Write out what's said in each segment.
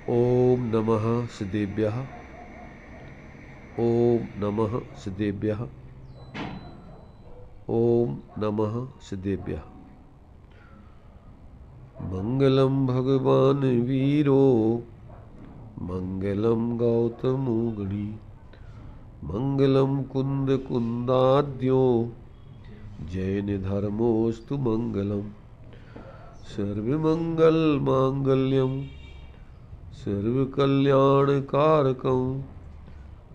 ओम नमः सिद्धेभ्यः। ओम नमः सिद्धेभ्यः। ओम नमः सिद्धेभ्यः। मंगलम भगवान वीरो मंगलम गौतमो गणी मंगलम कुंद कुंदाद्यो जैन धर्मोस्तु मंगलम सर्वमंगल मांगल्यम सर्वकल्याणकारकं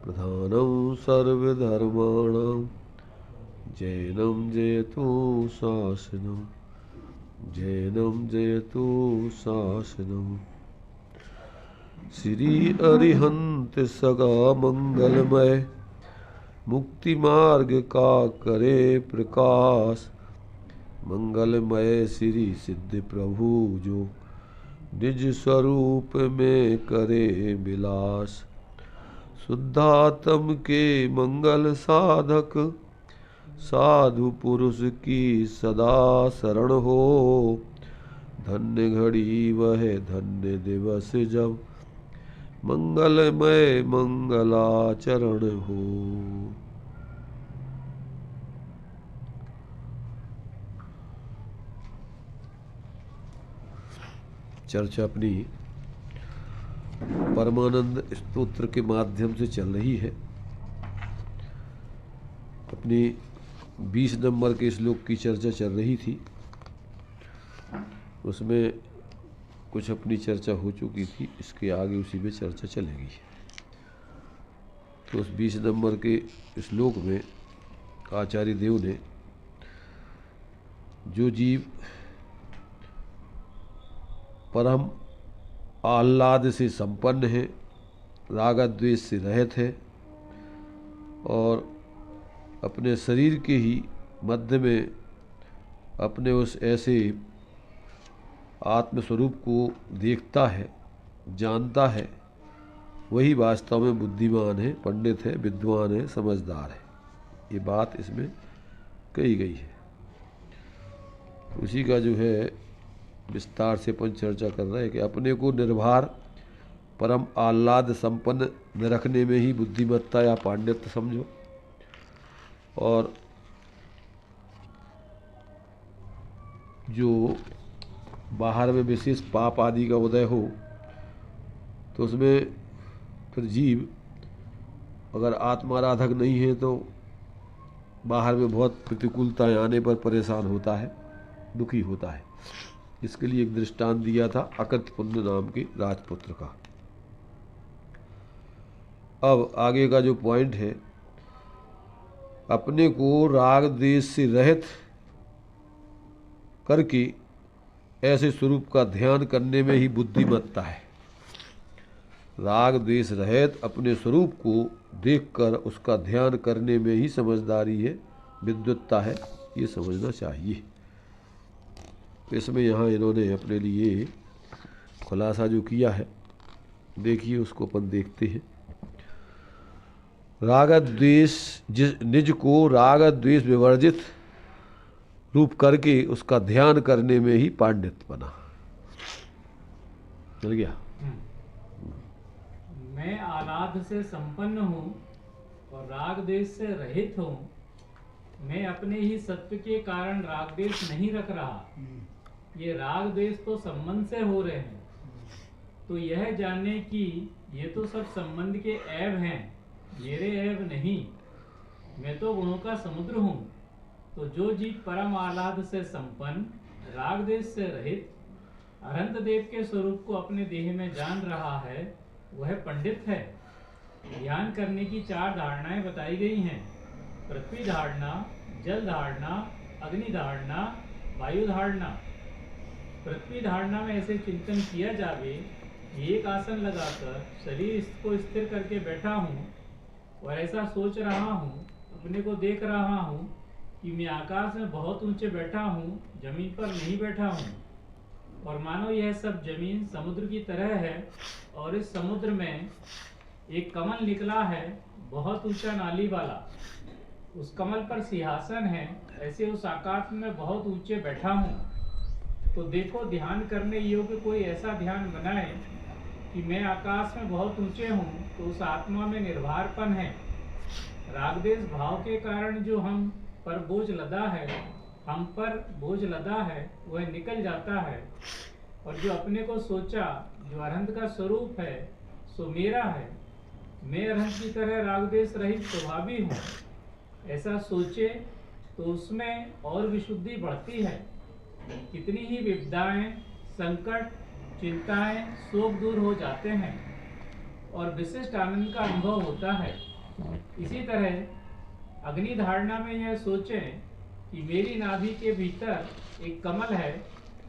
प्रधानं सर्वधर्माणां जैनं जयतु शासनं जैनं जयतु शासनं। श्री अरिहंत सगा मंगलमय मुक्ति मार्ग का करे प्रकाश मंगलमय श्री सिद्ध प्रभु जो निज स्वरूप में करे विलास शुद्धात्म के मंगल साधक साधु पुरुष की सदा शरण हो धन्य घड़ी वह धन्य दिवस जब मंगलमय मंगलाचरण हो। चर्चा अपनी परमानंद स्तोत्र के माध्यम से चल रही है। अपनी 20 नंबर के श्लोक की चर्चा चल रही थी, उसमें कुछ अपनी चर्चा हो चुकी थी, इसके आगे उसी में चर्चा चलेगी। तो उस 20 नंबर के श्लोक में आचार्य देव ने जो जीव परम आह्लाद से संपन्न है, राग द्वेष से रहित है और अपने शरीर के ही मध्य में अपने उस ऐसे आत्मस्वरूप को देखता है, जानता है, वही वास्तव में बुद्धिमान है, पंडित है, विद्वान है, समझदार है। ये बात इसमें कही गई है। उसी का जो है विस्तार से अपन चर्चा कर रहे हैं कि अपने को निर्भर परम आह्लाद संपन्न न रखने में ही बुद्धिमत्ता या पांडित्य समझो, और जो बाहर में विशेष पाप आदि का उदय हो तो उसमें फिर जीव अगर आत्माराधक नहीं है तो बाहर में बहुत प्रतिकूलताएं आने पर परेशान होता है, दुखी होता है। इसके लिए एक दृष्टांत दिया था अकृतपुंड नाम के राजपुत्र का। अब आगे का जो पॉइंट है, अपने को राग द्वेष से रहित करके ऐसे स्वरूप का ध्यान करने में ही बुद्धिमत्ता है। राग द्वेष रहित अपने स्वरूप को देखकर उसका ध्यान करने में ही समझदारी है, विद्वत्ता है, ये समझना चाहिए। इसमें यहाँ इन्होंने अपने लिए खुलासा जो किया है, देखिए उसको अपन देखते हैं। राग द्वेष निज को राग द्वेष विवर्जित रूप करके उसका ध्यान करने में ही पांडित्य बना। चल गया। मैं आह्लाद से संपन्न हूँ और राग द्वेष से रहित हूँ। मैं अपने ही सत्व के कारण राग द्वेष नहीं रख रहा। ये राग द्वेष तो संबंध से हो रहे हैं, तो यह जानने की ये तो सब संबंध के ऐब हैं, मेरे ऐब नहीं। मैं तो गुणों का समुद्र हूँ। तो जो जीव परम आह्लाद से संपन्न राग द्वेष से रहित अनंत देव के स्वरूप को अपने देह में जान रहा है, वह पंडित है। ध्यान करने की 4 धारणाएं बताई गई हैं: पृथ्वी धारणा, जल धारणा, अग्नि धारणा, वायु धारणा। पृथ्वी धारणा में ऐसे चिंतन किया जावे, एक आसन लगाकर शरीर को स्थिर करके बैठा हूँ और ऐसा सोच रहा हूँ, अपने को देख रहा हूँ कि मैं आकाश में बहुत ऊंचे बैठा हूँ, जमीन पर नहीं बैठा हूँ, और मानो यह सब जमीन समुद्र की तरह है और इस समुद्र में एक कमल निकला है, बहुत ऊंचा नाली वाला। उस कमल पर सिंहासन है, ऐसे उस आकाश में बहुत ऊंचे बैठा हूँ। तो देखो, ध्यान करने योग्य कोई ऐसा ध्यान बनाए कि मैं आकाश में बहुत ऊंचे हूँ, तो उस आत्मा में निर्भरपन है। रागदेश भाव के कारण जो हम पर बोझ लदा है वह निकल जाता है, और जो अपने को सोचा जो अरहंत का स्वरूप है सो मेरा है, मैं अरहंत की तरह रागदेश रहित स्वभावी हूँ, ऐसा सोचे तो उसमें और विशुद्धि बढ़ती है। कितनी ही विपदाएं, संकट, चिंताएं, शोक दूर हो जाते हैं और विशिष्ट आनंद का अनुभव होता है। इसी तरह अग्नि धारणा में यह सोचें कि मेरी नाभि के भीतर एक कमल है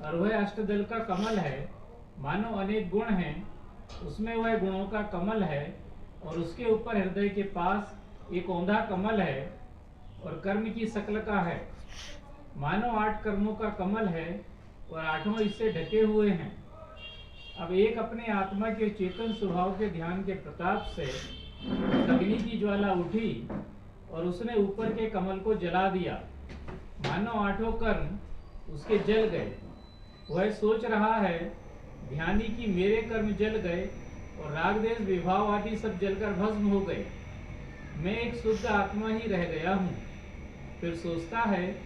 और वह अष्टदल का कमल है, मानो अनेक गुण हैं, उसमें वह गुणों का कमल है, और उसके ऊपर हृदय के पास एक औंधा कमल है और कर्म की शक्ल का है, मानो 8 कर्मों का कमल है और 8वां इससे ढके हुए हैं। अब एक अपने आत्मा के चेतन स्वभाव के ध्यान के प्रताप से अग्नि की ज्वाला उठी और उसने ऊपर के कमल को जला दिया, मानो 8 कर्म उसके जल गए। वह सोच रहा है ध्यानी कि मेरे कर्म जल गए और रागदेश विभाव आदि सब जलकर भस्म हो गए, मैं एक शुद्ध आत्मा ही रह गया हूँ। फिर सोचता है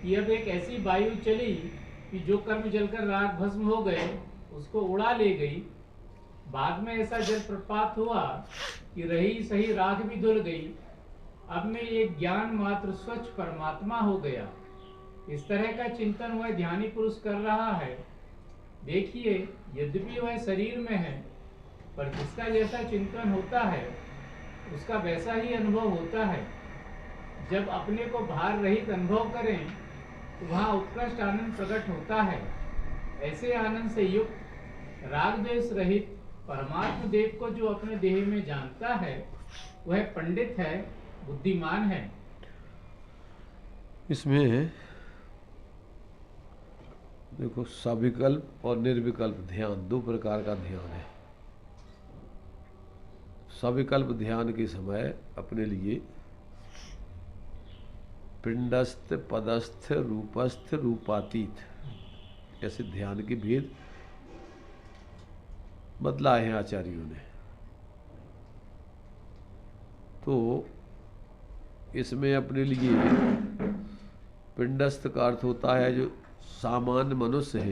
कि अब एक ऐसी वायु चली कि जो कर्म जलकर राग भस्म हो गए उसको उड़ा ले गई। बाद में ऐसा जल प्रपात हुआ कि रही सही राख भी धुल गई। अब मैं एक ज्ञान मात्र स्वच्छ परमात्मा हो गया। इस तरह का चिंतन वह ध्यानी पुरुष कर रहा है। देखिए, यद्यपि वह शरीर में है, पर जिसका जैसा चिंतन होता है उसका वैसा ही अनुभव होता है। जब अपने को भार रहित अनुभव करें तो वहाँ उत्कृष्ट आनंद प्रकट होता है। ऐसे आनंद से युक्त राग द्वेष रहित परमात्म देव को जो अपने देह में जानता है वह पंडित है, बुद्धिमान है। इसमें देखो, सविकल्प और निर्विकल्प ध्यान, 2 प्रकार का ध्यान है। सविकल्प ध्यान के समय अपने लिए पिंडस्थ, पदस्थ, रूपस्थ, रूपातीत ऐसे ध्यान के भेद बदलाए हैं आचार्यों ने। तो इसमें अपने लिए पिंडस्थ का अर्थ होता है जो सामान्य मनुष्य है,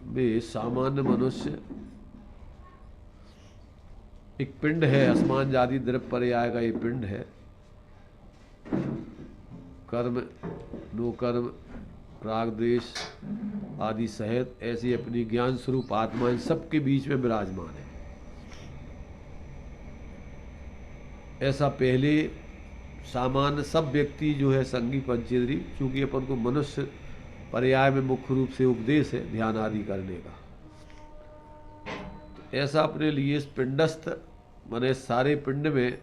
वे सामान्य मनुष्य एक पिंड है, आसमान जाति द्रव्य पर्याय का ये पिंड है। कर्म, नो कर्म, राग द्वेष आदि सहित ऐसी अपनी ज्ञान स्वरूप आत्मा इन सबके बीच में विराजमान है। ऐसा पहले सामान्य सब व्यक्ति जो है संगी पंचेंद्री, चूंकि अपन को मनुष्य पर्याय में मुख्य रूप से उपदेश है ध्यान आदि करने का, तो ऐसा अपने लिए इस पिंडस्थ माने सारे पिंड में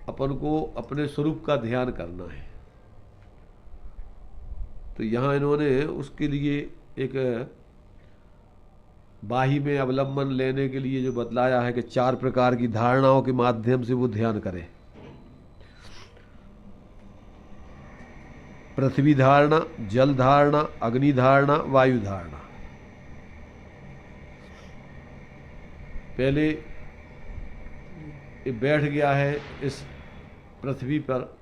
अपन को अपने स्वरूप का ध्यान करना है। तो यहाँ इन्होंने उसके लिए एक बाही में अवलंबन लेने के लिए जो बतलाया है कि 4 प्रकार की धारणाओं के माध्यम से वो ध्यान करें। पृथ्वी धारणा, जल धारणा, अग्नि धारणा, वायु धारणा। पहले ये बैठ गया है इस पृथ्वी पर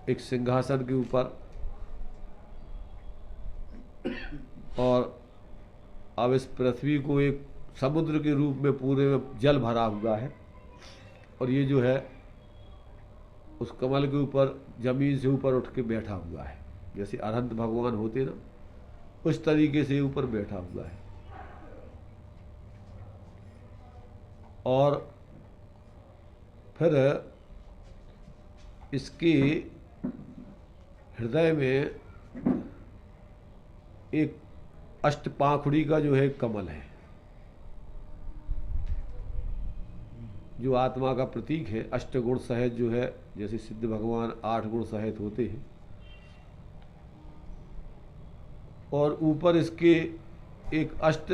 एक सिंहासन के ऊपर, और अब इस पृथ्वी को एक समुद्र के रूप में पूरे में जल भरा हुआ है, और ये जो है उस कमल के ऊपर जमीन से ऊपर उठ के बैठा हुआ है, जैसे अरहंत भगवान होते ना उस तरीके से ऊपर बैठा हुआ है। और फिर इसके हृदय में एक अष्टपाखुड़ी का जो है कमल है, जो आत्मा का प्रतीक है। अष्टगुण सहित जो है, जैसे सिद्ध भगवान 8 गुण सहित होते हैं, और ऊपर इसके एक अष्ट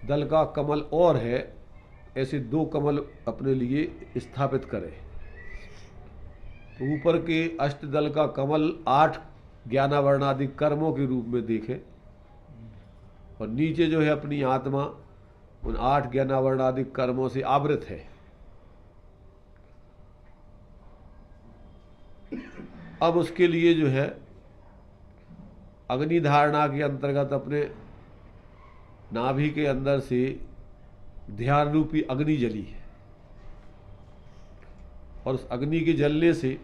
दल का कमल और है ऐसे 2 कमल अपने लिए स्थापित करें। तो ऊपर के अष्टदल का कमल 8 ज्ञानावरणादि कर्मों के रूप में देखें, और नीचे जो है अपनी आत्मा उन 8 ज्ञानावरणादि कर्मों से आवृत है। अब उसके लिए जो है अग्नि धारणा के अंतर्गत अपने नाभि के अंदर से ध्यान रूपी अग्नि जली है, और उस अग्नि के जलने से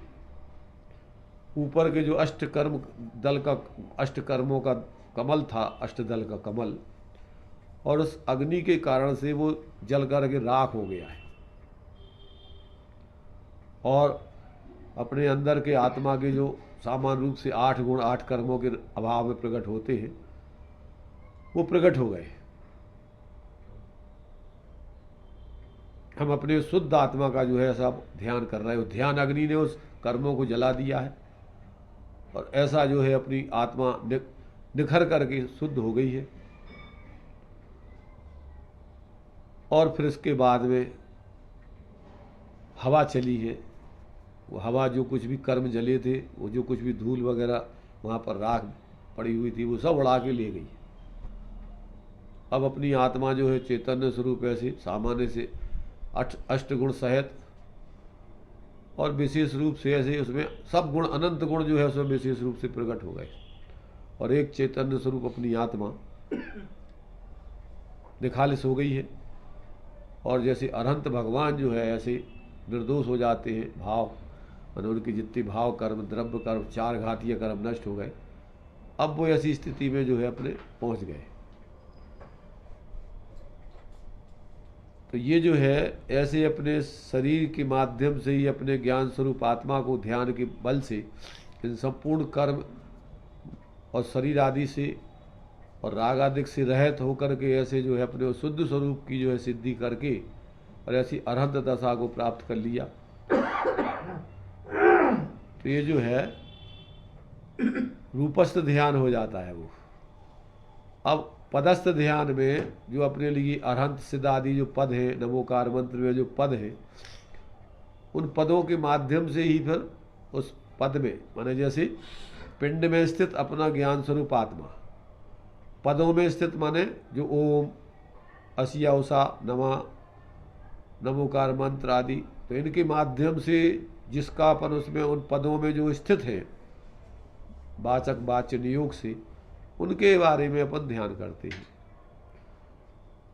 ऊपर के जो अष्टकर्मों का कमल था, अष्टदल का कमल, और उस अग्नि के कारण से वो जल करके राख हो गया है, और अपने अंदर के आत्मा के जो सामान्य रूप से 8 गुण 8 कर्मों के अभाव में प्रकट होते हैं, वो प्रकट हो गए। हम अपने शुद्ध आत्मा का जो है सब ध्यान कर रहे हो। ध्यान अग्नि ने उस कर्मों को जला दिया है, और ऐसा जो है अपनी आत्मा निखर करके शुद्ध हो गई है। और फिर इसके बाद में हवा चली है। वो हवा जो कुछ भी कर्म जले थे, वो जो कुछ भी धूल वगैरह वहाँ पर राख पड़ी हुई थी, वो सब उड़ा के ले गई। अब अपनी आत्मा जो है चैतन्य स्वरूप ऐसे सामान्य से अष्टगुण सहित और विशेष रूप से ऐसे उसमें सब गुण अनंत गुण जो है उसमें विशेष रूप से प्रकट हो गए, और एक चैतन्य स्वरूप अपनी आत्मा निखालिस हो गई है। और जैसे अनंत भगवान जो है ऐसे निर्दोष हो जाते हैं, भाव उनकी जितनी भाव कर्म द्रव्य कर्म 4 घातीय कर्म नष्ट हो गए। अब वो ऐसी स्थिति में जो है अपने पहुंच गए। तो ये जो है ऐसे अपने शरीर के माध्यम से ही अपने ज्ञान स्वरूप आत्मा को ध्यान के बल से इन संपूर्ण कर्म और शरीर आदि से और राग आदि से रहित होकर के ऐसे जो है अपने शुद्ध स्वरूप की जो है सिद्धि करके और ऐसी अरहंत दशा को प्राप्त कर लिया। तो ये जो है रूपस्थ ध्यान हो जाता है वो। अब पदस्थ ध्यान में जो अपने लिए अरहंत सिद्ध आदि जो पद हैं, नमोकार मंत्र में जो पद हैं, उन पदों के माध्यम से ही फिर उस पद में माने जैसे पिंड में स्थित अपना ज्ञान स्वरूप आत्मा, पदों में स्थित माने जो ओम असिया उषा नमा नमोकार मंत्र आदि, तो इनके माध्यम से जिसका अपन उसमें उन पदों में जो स्थित है वाचक वाच्य नियोग से, उनके बारे में अपन ध्यान करते हैं।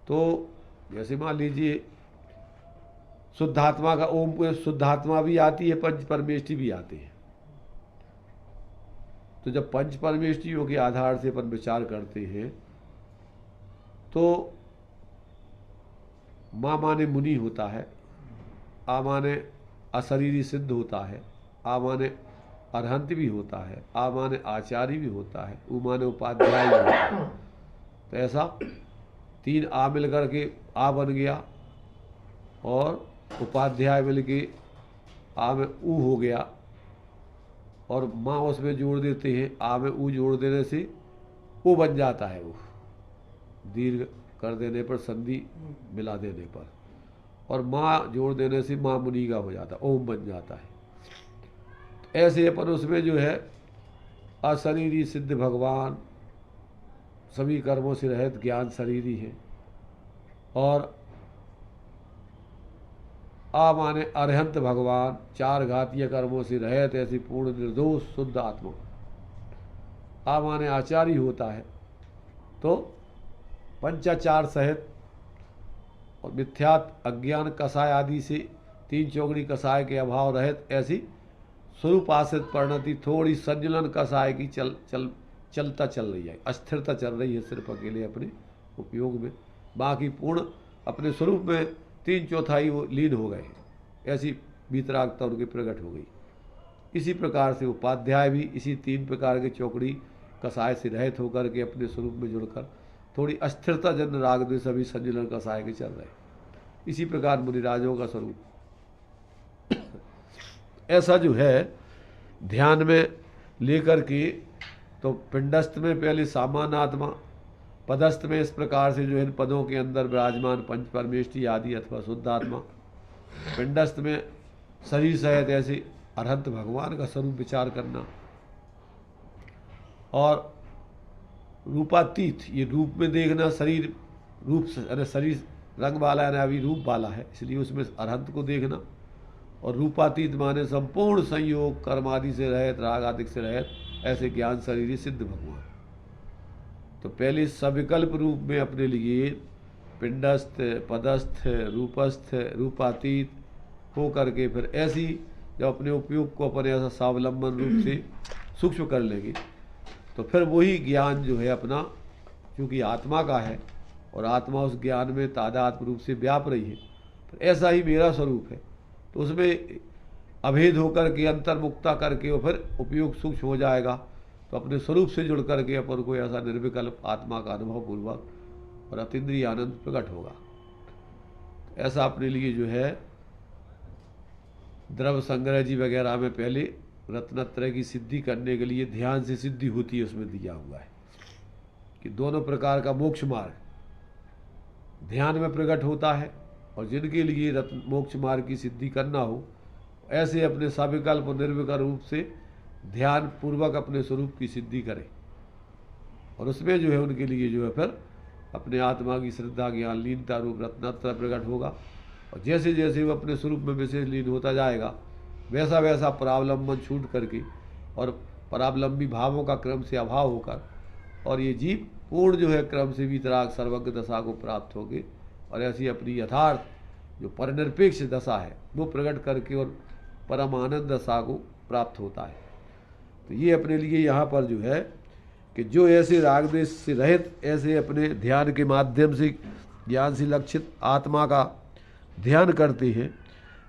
तो जैसे मान लीजिए शुद्धात्मा का ओम में शुद्धात्मा भी आती है, पंच परमेष्टि भी आते हैं। तो जब पंच परमेष्टियों के आधार से अपन विचार करते हैं तो माँ माने मुनि होता है, आ माने अशरीरी सिद्ध होता है, आ माने अरहंत भी होता है, आ माने आचार्य भी होता है, उ माने उपाध्याय भी होता है। तो ऐसा 3 आ मिल कर के आ बन गया, और उपाध्याय मिल के आ में ऊ हो गया, और माँ उसमें जोड़ देते हैं, आ में ऊ जोड़ देने से वो बन जाता है। वो दीर्घ कर देने पर, संधि मिला देने पर, और माँ जोड़ देने से माँ मुनि का हो जाता है, ओम बन जाता है। ऐसे अपन उसमें जो है अशरीरी सिद्ध भगवान सभी कर्मों से रहित ज्ञान शरीरी है, और आ माने अरहंत भगवान 4 घातीय कर्मों से रहित ऐसी पूर्ण निर्दोष शुद्ध आत्मा, आ माने आचार्य होता है। तो पंचाचार सहित और मिथ्यात अज्ञान कसाय आदि से 3 चौगड़ी कसाय के अभाव रहित ऐसी स्वरूप आश्रित परिणति थोड़ी संजलन कसाय की चलता चल रही है, अस्थिरता चल रही है सिर्फ अकेले अपने उपयोग में, बाकी पूर्ण अपने स्वरूप में 3/4 वो लीन हो गए। ऐसी वीतरागता उनकी प्रकट हो गई। इसी प्रकार से उपाध्याय भी इसी 3 प्रकार के चौकड़ी कसाय से रहित होकर के अपने स्वरूप में जुड़कर थोड़ी अस्थिरता जन राग द्वेष सभी संजलन कसाय के चल रहे। इसी प्रकार मुनिराजों का स्वरूप ऐसा जो है ध्यान में लेकर के, तो पिंडस्थ में पहले सामान्य आत्मा, पदस्थ में इस प्रकार से जो इन पदों के अंदर विराजमान पंच परमेष्ठी आदि अथवा शुद्ध आत्मा, पिंडस्थ में शरीर सहित ऐसे अरहंत भगवान का स्वरूप विचार करना, और रूपातीत ये रूप में देखना, शरीर रूप से अरे शरीर रंग वाला है, अभी रूप वाला है, इसलिए उसमें अरहंत को देखना, और रूपातीत माने संपूर्ण संयोग कर्म आदि से रहित, राग आदि से रहित, ऐसे ज्ञान शरीर सिद्ध भगवान। तो पहले सविकल्प रूप में अपने लिए पिंडस्थ, पदस्थ, रूपस्थ, रूपातीत हो करके फिर ऐसी जब अपने उपयोग को अपने ऐसा स्वावलंबन रूप से सूक्ष्म कर लेंगे, तो फिर वही ज्ञान जो है अपना, क्योंकि आत्मा का है और आत्मा उस ज्ञान में तादात्म्य रूप से व्याप रही है, तो ऐसा ही मेरा स्वरूप है, तो उसमें अभेद होकर के अंतर्मुक्ता करके वो फिर उपयोग सूक्ष्म हो जाएगा, तो अपने स्वरूप से जुड़ करके अपन को ऐसा निर्विकल्प आत्मा का अनुभव पूर्वक और अतीन्द्रिय आनंद प्रकट होगा। तो ऐसा अपने लिए जो है द्रव्य संग्रह जी वगैरह में पहले रत्नत्रय की सिद्धि करने के लिए ध्यान से सिद्धि होती है, उसमें दिया हुआ है कि दोनों प्रकार का मोक्ष मार्ग ध्यान में प्रकट होता है, और जिनके लिए रत्न मोक्ष मार्ग की सिद्धि करना हो, ऐसे अपने सविकल्प और निर्विकल्प रूप से ध्यान पूर्वक अपने स्वरूप की सिद्धि करें, और उसमें जो है उनके लिए जो है फिर अपने आत्मा की श्रद्धा ज्ञान लीनता रूप रत्नत्रय प्रकट होगा, और जैसे जैसे वो अपने स्वरूप में विशेष लीन होता जाएगा, वैसा वैसा परावलंबन छूट करके और परावलंबी भावों का क्रम से अभाव होकर, और ये जीव पूर्ण जो है क्रम से वीतराग सर्वज्ञ दशा को प्राप्त होगे, और ऐसी अपनी यथार्थ जो परनिरपेक्ष दशा है वो प्रकट करके और परम आनंद दशा को प्राप्त होता है। तो ये अपने लिए यहाँ पर जो है कि जो ऐसे राग द्वेष से रहित, ऐसे अपने ध्यान के माध्यम से ज्ञान से लक्षित आत्मा का ध्यान करते हैं,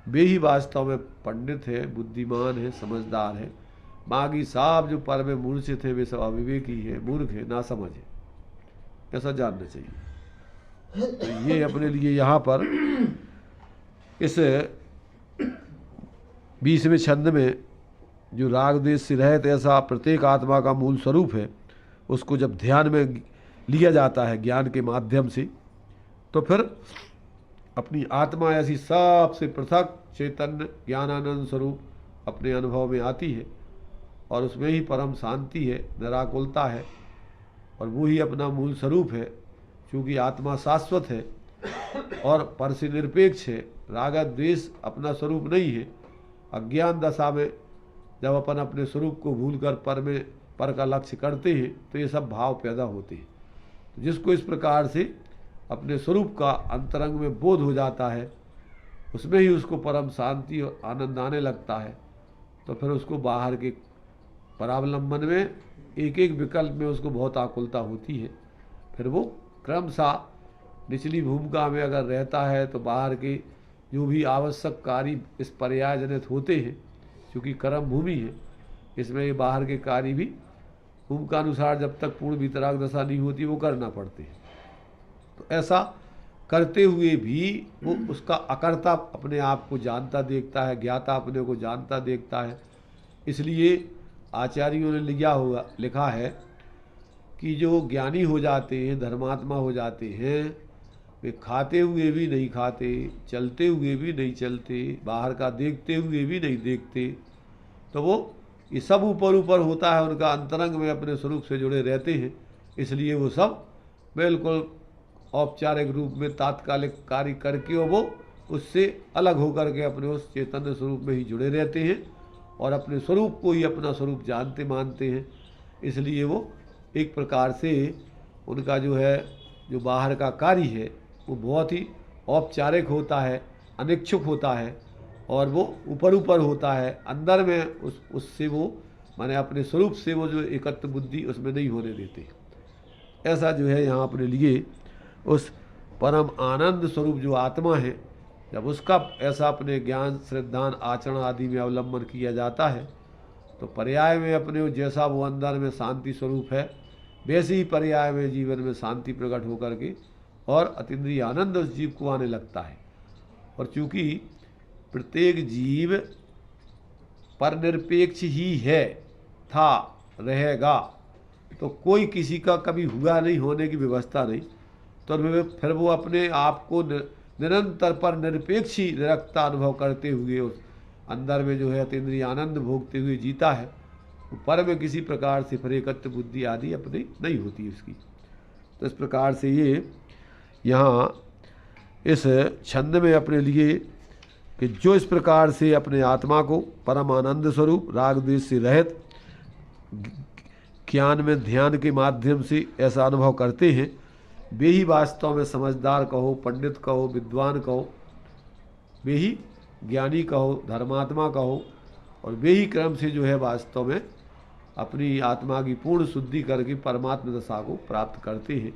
वे ही वास्तव में पंडित है, बुद्धिमान है, समझदार है। बाकी साहब जो पर में मूर्छित है वे सब अविवेकी है, मूर्ख है, ना समझ है, ऐसा जानना चाहिए। तो ये अपने लिए यहाँ पर इस 20वें छंद में जो राग द्वेष से रहित ऐसा प्रत्येक आत्मा का मूल स्वरूप है, उसको जब ध्यान में लिया जाता है ज्ञान के माध्यम से, तो फिर अपनी आत्मा ऐसी सबसे पृथक चैतन्य ज्ञानानंद स्वरूप अपने अनुभव में आती है, और उसमें ही परम शांति है, निराकुलता है, और वो ही अपना मूल स्वरूप है। क्योंकि आत्मा शाश्वत है और पर से निरपेक्ष है, राग द्वेष अपना स्वरूप नहीं है। अज्ञान दशा में जब अपन अपने स्वरूप को भूलकर पर का लक्ष्य करते हैं, तो ये सब भाव पैदा होते हैं। तो जिसको इस प्रकार से अपने स्वरूप का अंतरंग में बोध हो जाता है, उसमें ही उसको परम शांति और आनंद आने लगता है, तो फिर उसको बाहर के परावलंबन में एक एक विकल्प में उसको बहुत आकुलता होती है। फिर वो क्रमशः निचली भूमिका में अगर रहता है, तो बाहर के जो भी आवश्यक कार्य इस पर्याय जनित होते हैं, क्योंकि कर्म भूमि है, इसमें ये बाहर के कार्य भी भूमिका अनुसार जब तक पूर्ण वितराग दशा नहीं होती वो करना पड़ते हैं। तो ऐसा करते हुए भी वो उसका अकर्ता अपने आप को जानता देखता है, ज्ञाता अपने को जानता देखता है। इसलिए आचार्यों ने लिखा है कि जो ज्ञानी हो जाते हैं, धर्मात्मा हो जाते हैं, वे खाते हुए भी नहीं खाते, चलते हुए भी नहीं चलते, बाहर का देखते हुए भी नहीं देखते। तो वो ये सब ऊपर ऊपर होता है, उनका अंतरंग में अपने स्वरूप से जुड़े रहते हैं। इसलिए वो सब बिल्कुल औपचारिक रूप में तात्कालिक कार्य करके वो उससे अलग होकर के अपने उस चैतन्य स्वरूप में ही जुड़े रहते हैं, और अपने स्वरूप को ही अपना स्वरूप जानते मानते हैं। इसलिए वो एक प्रकार से उनका जो है जो बाहर का कार्य है वो बहुत ही औपचारिक होता है, अनिच्छुक होता है, और वो ऊपर ऊपर होता है। अंदर में उससे वो माने अपने स्वरूप से वो जो एकत्व बुद्धि उसमें नहीं होने देते। ऐसा जो है यहाँ अपने लिए उस परम आनंद स्वरूप जो आत्मा है, जब उसका ऐसा अपने ज्ञान श्रद्धान आचरण आदि में अवलंबन किया जाता है, तो पर्याय में अपने जैसा वो अंदर में शांति स्वरूप है, वैसे ही पर्याय में जीवन में शांति प्रकट होकर के और अतीन्द्रिय आनंद उस जीव को आने लगता है। और चूँकि प्रत्येक जीव परनिरपेक्ष ही है, था, रहेगा, तो कोई किसी का कभी हुआ नहीं, होने की व्यवस्था नहीं, तो फिर वो अपने आप को निरंतर पर निरपेक्ष ही निरखता अनुभव करते हुए उस अंदर में जो है अतीन्द्रिय आनंद भोगते हुए जीता है। तो पर में किसी प्रकार से फिर एकत्व बुद्धि आदि अपनी नहीं होती उसकी। तो इस प्रकार से ये यहाँ इस छंद में अपने लिए कि जो इस प्रकार से अपने आत्मा को परम आनंद स्वरूप राग द्वेष से रहित ज्ञान में ध्यान के माध्यम से ऐसा अनुभव करते हैं, वे ही वास्तव में समझदार कहो, पंडित कहो, विद्वान कहो, वे ही ज्ञानी कहो, धर्मात्मा कहो, और वे ही क्रम से जो है वास्तव में अपनी आत्मा की पूर्ण शुद्धि करके परमात्मा दशा को प्राप्त करते हैं।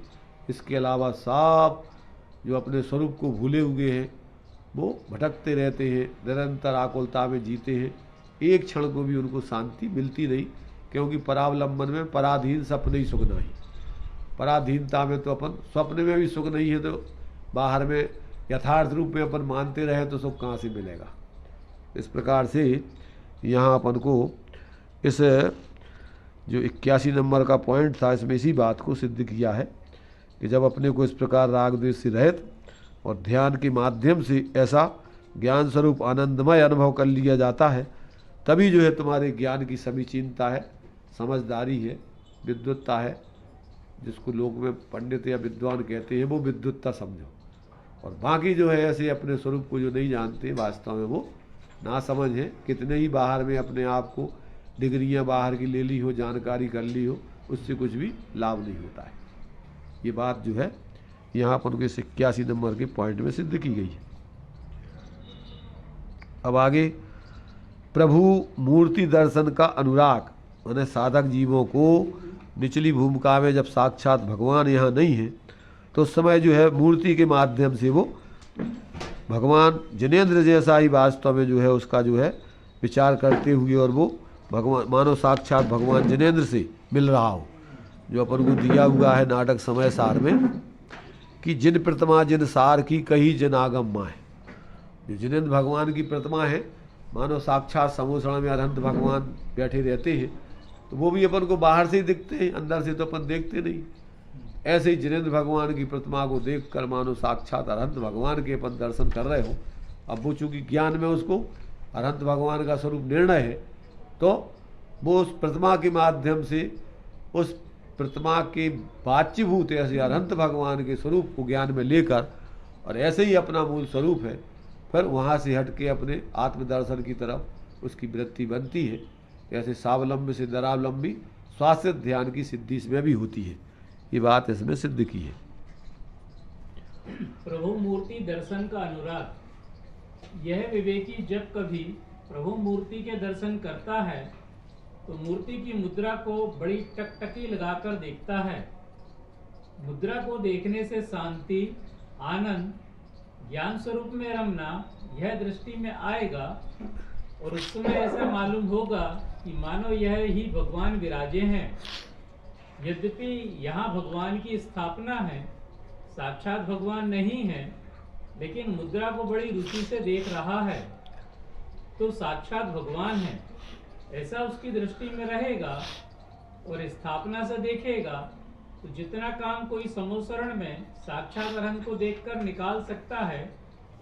इसके अलावा सब जो अपने स्वरूप को भूले हुए हैं वो भटकते रहते हैं, निरंतर आकुलता में जीते हैं, एक क्षण को भी उनको शांति मिलती नहीं, क्योंकि परावलंबन में पराधीन सपने ही सुख नहीं। पराधीनता में तो अपन स्वप्न में भी सुख नहीं है, तो बाहर में यथार्थ रूप में अपन मानते रहे तो सुख कहाँ से मिलेगा। इस प्रकार से यहाँ अपन को इस जो 81 नंबर का पॉइंट था इसमें इसी बात को सिद्ध किया है कि जब अपने को इस प्रकार राग द्वेष से रहित और ध्यान के माध्यम से ऐसा ज्ञान स्वरूप आनंदमय अनुभव कर लिया जाता है, तभी जो है तुम्हारे ज्ञान की समीचीनता है, समझदारी है, विद्वत्ता है, जिसको लोग में पंडित या विद्वान कहते हैं, वो विद्वत्ता समझो। और बाकी जो है ऐसे अपने स्वरूप को जो नहीं जानते, वास्तव में वो ना समझ है। कितने ही बाहर में अपने आप को डिग्रियां बाहर की ले ली हो, जानकारी कर ली हो, उससे कुछ भी लाभ नहीं होता है। ये बात जो है यहाँ अपन को 81 नंबर के पॉइंट में सिद्ध की गई है। अब आगे प्रभु मूर्ति दर्शन का अनुराग, माने साधक जीवों को निचली भूमिका में जब साक्षात भगवान यहाँ नहीं है तो उस समय जो है मूर्ति के माध्यम से वो भगवान जिनेंद्र जैसा ही वास्तव में जो है उसका जो है विचार करते हुए, और वो भगवान मानो साक्षात भगवान जिनेंद्र से मिल रहा हो। जो अपन को दिया हुआ है नाटक समय सार में कि जिन प्रतिमा जिन सार की कही जिन आगम माँ है, जो जिनेंद्र भगवान की प्रतिमा है, मानो साक्षात समोसण में अनंत भगवान बैठे रहते हैं, तो वो भी अपन को बाहर से ही दिखते हैं, अंदर से तो अपन देखते नहीं। ऐसे ही जिनेंद्र भगवान की प्रतिमा को देखकर मानो साक्षात अनंत भगवान के अपन दर्शन कर रहे हो। अब वो चूँकि ज्ञान में उसको अनंत भगवान का स्वरूप निर्णय है, तो वो उस प्रतिमा के माध्यम से उस प्रतिमा के बाच्यभूत ऐसे अनंत भगवान के स्वरूप को ज्ञान में लेकर, और ऐसे ही अपना मूल स्वरूप है, फिर वहाँ से हट के अपने आत्मदर्शन की तरफ उसकी वृत्ति बनती है। ऐसे स्वावलंबी से दरावलंबी स्वास्थ्य ध्यान की सिद्धि इसमें भी होती है। ये बात इसमें सिद्ध की है। प्रभु मूर्ति दर्शन का अनुराग, यह विवेकी जब कभी प्रभु मूर्ति के दर्शन करता है तो मूर्ति की मुद्रा को बड़ी टकटकी लगाकर देखता है। मुद्रा को देखने से शांति, आनंद, ज्ञान स्वरूप में रमना यह दृष्टि में आएगा, और उस समय ऐसा मालूम होगा कि मानो यह ही भगवान विराजे हैं। यद्यपि यहाँ भगवान की स्थापना है, साक्षात भगवान नहीं है, लेकिन मुद्रा को बड़ी रुचि से देख रहा है, तो साक्षात भगवान है ऐसा उसकी दृष्टि में रहेगा। और स्थापना से देखेगा तो जितना काम कोई समोसरण में साक्षात अरहंत को देखकर निकाल सकता है,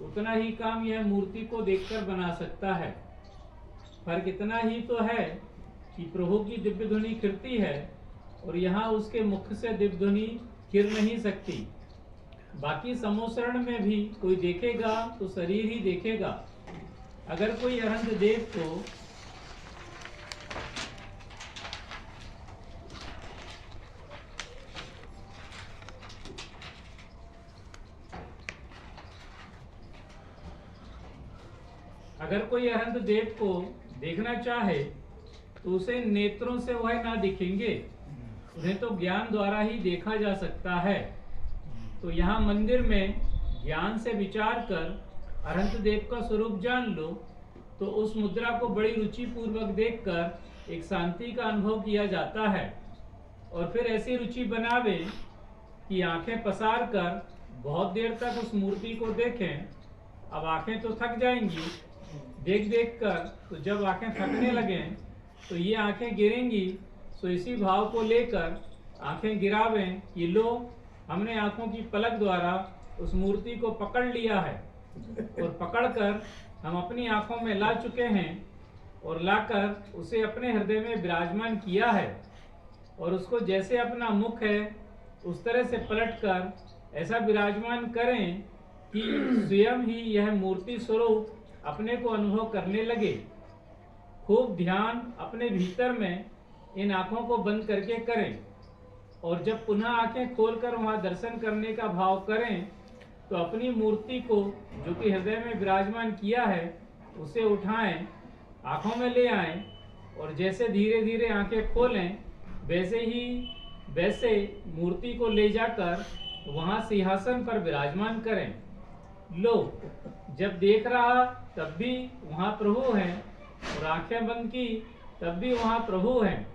उतना ही काम यह मूर्ति को देखकर बना सकता है। फर्क इतना ही तो है कि प्रभु की दिव्य ध्वनि खिरती है और यहाँ उसके मुख से दिव्य ध्वनि खिर नहीं सकती। बाकी समोसरण में भी कोई देखेगा तो शरीर ही देखेगा। अगर कोई अरहंत देव को देखना चाहे तो उसे नेत्रों से वह ना दिखेंगे, उन्हें तो ज्ञान द्वारा ही देखा जा सकता है। तो यहाँ मंदिर में ज्ञान से विचार कर अरहंत देव का स्वरूप जान लो, तो उस मुद्रा को बड़ी रुचि पूर्वक देखकर एक शांति का अनुभव किया जाता है। और फिर ऐसी रुचि बनावे कि आंखें पसार कर बहुत देर तक उस मूर्ति को देखें। अब आंखें तो थक जाएंगी देख देख कर, तो जब आंखें थकने लगें तो ये आंखें गिरेंगी, सो इसी भाव को लेकर आंखें गिरावें कि लो, हमने आंखों की पलक द्वारा उस मूर्ति को पकड़ लिया है और पकड़कर हम अपनी आंखों में ला चुके हैं और लाकर उसे अपने हृदय में विराजमान किया है। और उसको जैसे अपना मुख है उस तरह से पलटकर ऐसा विराजमान करें कि स्वयं ही यह मूर्ति स्वरूप अपने को अनुभव करने लगे। खूब ध्यान अपने भीतर में इन आंखों को बंद करके करें और जब पुनः आंखें खोलकर वहां दर्शन करने का भाव करें तो अपनी मूर्ति को जो कि हृदय में विराजमान किया है उसे उठाएं, आंखों में ले आएं और जैसे धीरे धीरे आंखें खोलें वैसे मूर्ति को ले जाकर वहां सिंहासन पर विराजमान करें। लो, जब देख रहा तब भी वहां प्रभु हैं और आंखें बंद की तब भी वहां प्रभु हैं।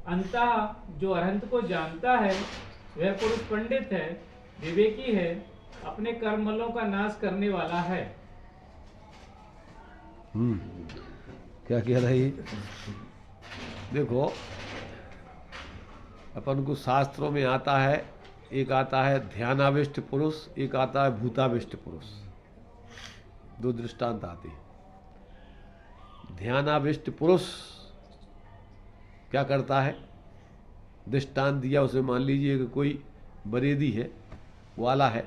अंततः जो अरहंत को जानता है वह पुरुष पंडित है, विवेकी है, अपने कर्मलों का नाश करने वाला है। क्या कह रही? देखो, अपन को शास्त्रों में आता है, एक आता है ध्यानाविष्ट पुरुष, एक आता है भूताविष्ट पुरुष। दो दृष्टांत आते हैं। ध्यानाविष्ट पुरुष क्या करता है? दृष्टांत दिया, उसे मान लीजिए कि कोई बरेदी है, वाला है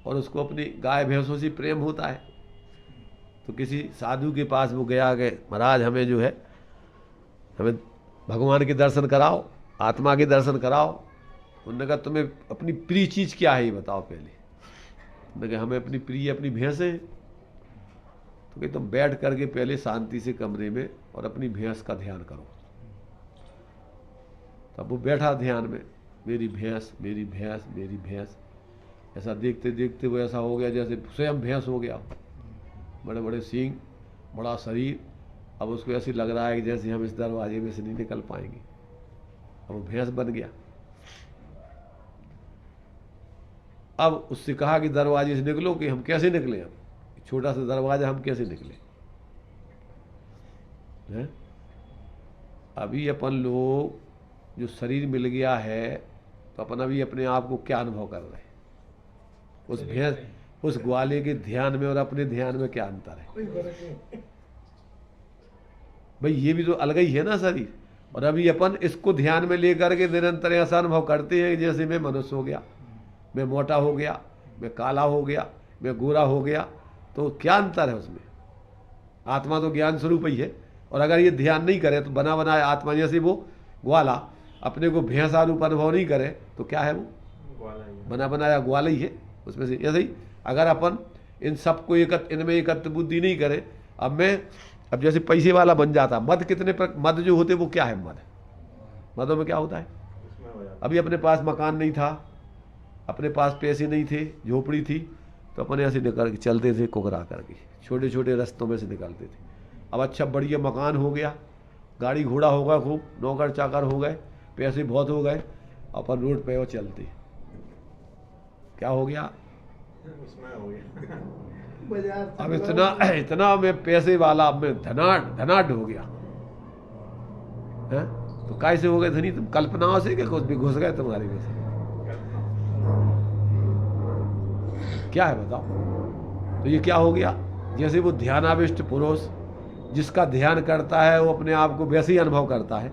और उसको अपनी गाय भैंसों से प्रेम होता है, तो किसी साधु के पास वो गया कि महाराज हमें जो है, हमें भगवान के दर्शन कराओ, आत्मा के दर्शन कराओ। उन्होंने कहा तुम्हें अपनी प्रिय चीज़ क्या है ये बताओ पहले। उन्होंने कहा हमें अपनी प्रिय अपनी भैंसें। तो कि तुम बैठ करके पहले शांति से कमरे में और अपनी भैंस का ध्यान करो। तब वो बैठा ध्यान में, मेरी भैंस मेरी भैंस मेरी भैंस। ऐसा देखते देखते वो ऐसा हो गया जैसे स्वयं भैंस हो गया, बड़े बड़े सींग, बड़ा शरीर। अब उसको ऐसे लग रहा है कि जैसे हम इस दरवाजे में से नहीं निकल पाएंगे। अब वो भैंस बन गया। अब उससे कहा कि दरवाजे से निकलो, कि हम कैसे निकले, अब छोटा सा दरवाजा हम कैसे निकले हैं? अभी अपन लोग जो शरीर मिल गया है तो अपन अभी अपने आप को क्या अनुभव कर रहे हैं? उस भैंस उस ग्वाले के ध्यान में और अपने ध्यान में क्या अंतर है भाई? ये भी तो अलग ही है ना शरीर। और अभी अपन इसको ध्यान में लेकर के निरंतर ऐसा अनुभव करते हैं जैसे मैं मनुष्य हो गया, मैं मोटा हो गया, मैं काला हो गया, मैं गोरा हो गया। तो क्या अंतर है उसमें? आत्मा तो ज्ञान स्वरूप ही है। और अगर ये ध्यान नहीं करे तो बना बनाया आत्मा, जैसे वो ग्वाला अपने को भैंसा रूप अनुभव नहीं करे तो क्या है? वो बना बनाया ग्वाला ही है उसमें से। ऐसे ही अगर अपन इन सबको इनमें एकत्र बुद्धि नहीं करे, अब जैसे पैसे वाला बन जाता, मद कितने मद जो होते वो क्या है? मदों में क्या होता है? अभी अपने पास मकान नहीं था, अपने पास पैसे नहीं थे, झोपड़ी थी, तो अपन ऐसे निकल के चलते थे कुकरा करके, छोटे छोटे रास्तों में से निकलते थे। अब अच्छा बढ़िया मकान हो गया, गाड़ी घोड़ा हो गया, खूब नौकर चाकर हो गए, पैसे बहुत हो गए, अपन रोड पे वो चलते। क्या हो गया? अब इतना मैं पैसे वाला, अब मैं धनाढ़ हो गया है? तो कैसे हो गए धनी? तुम कल्पनाओं से क्या कुछ भी घुस गए तुम्हारे में से? क्या है बताओ? तो ये क्या हो गया? जैसे वो ध्यानाविष्ट पुरुष जिसका ध्यान करता है वो अपने आप को वैसे ही अनुभव करता है।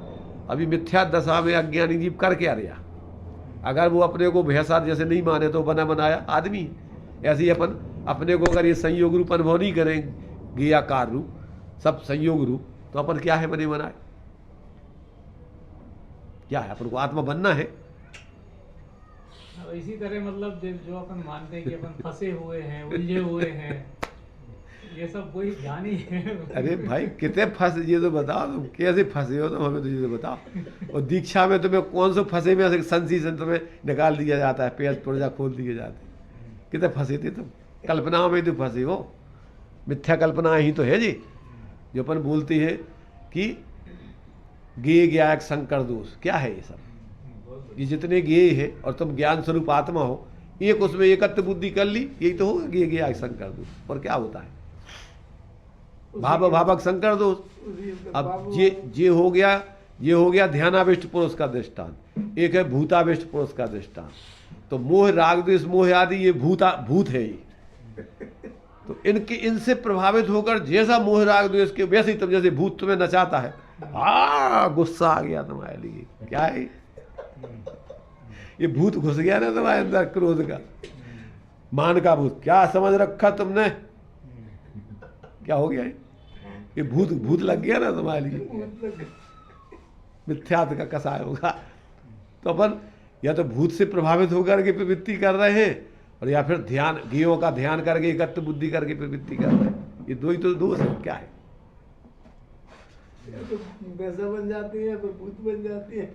अभी मिथ्या दशा में अज्ञानी जीव कर क्या रहा? अगर वो अपने को भैंसा जैसे नहीं माने तो बना बनाया आदमी। ऐसे ही अपन अपने को अगर ये संयोग रूप अनुभव नहीं करेंगे या कार रूप, सब संयोग रूप, तो अपन क्या है? बने बनाए क्या है? अपन को आत्मा बनना है। इसी तरह मतलब जो अपन मानते हैं कि अपन फंसे हुए हैं, उलझे हुए हैं, ये सब वही ध्यान ही है। अरे भाई कितने फंसे, ये तो बताओ, तुम कैसे फंसे हो? तुम हमें तो ये तो बताओ। और दीक्षा में तुम्हें कौन से फंसे में संसी से तुम्हें निकाल दिया जाता है, पेज पुर्जा खोल दिए जाते। कितने फंसे थे तुम? कल्पनाओं में तो फंसे हो। मिथ्या कल्पना ही तो है जी, जो अपन बोलते हैं कि गेय ज्ञायक संकर दोष। क्या है ये सब? ये जितने गेय है और तुम ज्ञान स्वरूप आत्मा हो, एक उसमें एकत्र बुद्धि कर ली, यही तो होगा गेय ज्ञायक संकर दोष। और क्या होता है? भावक संकर दोष। अब ये हो गया ये हो गया ध्यानाविष्ट पुरुष का दृष्टांत। एक है भूताविष्ट पुरुष का दृष्टांत। तो मोह राग द्वेष मोह आदि ये भूत है ये। तो इनसे प्रभावित होकर जैसा मोह राग द्वेष के वैसे ही तुम जैसे भूत तुम्हें नचाता है, गुस्सा आ गया तुम्हारे लिए, क्या है ये भूत घुस गया ना तुम्हारे अंदर, क्रोध का, मान का भूत, क्या समझ रखा तुमने, क्या हो गया ये भूत लग गया ना तुम्हारे लिए, मिथ्यात्व का कसाय होगा। तो अपन या तो भूत से प्रभावित होकर के प्रवृत्ति कर रहे हैं, और या फिर ध्यान ज्ञों का ध्यान करके एकत्व बुद्धि करके प्रवृत्ति कर रहे हैं। ये दो ही तो दोष है, क्या है? तो वैसा बन जाती है, तो भूत बन जाती है।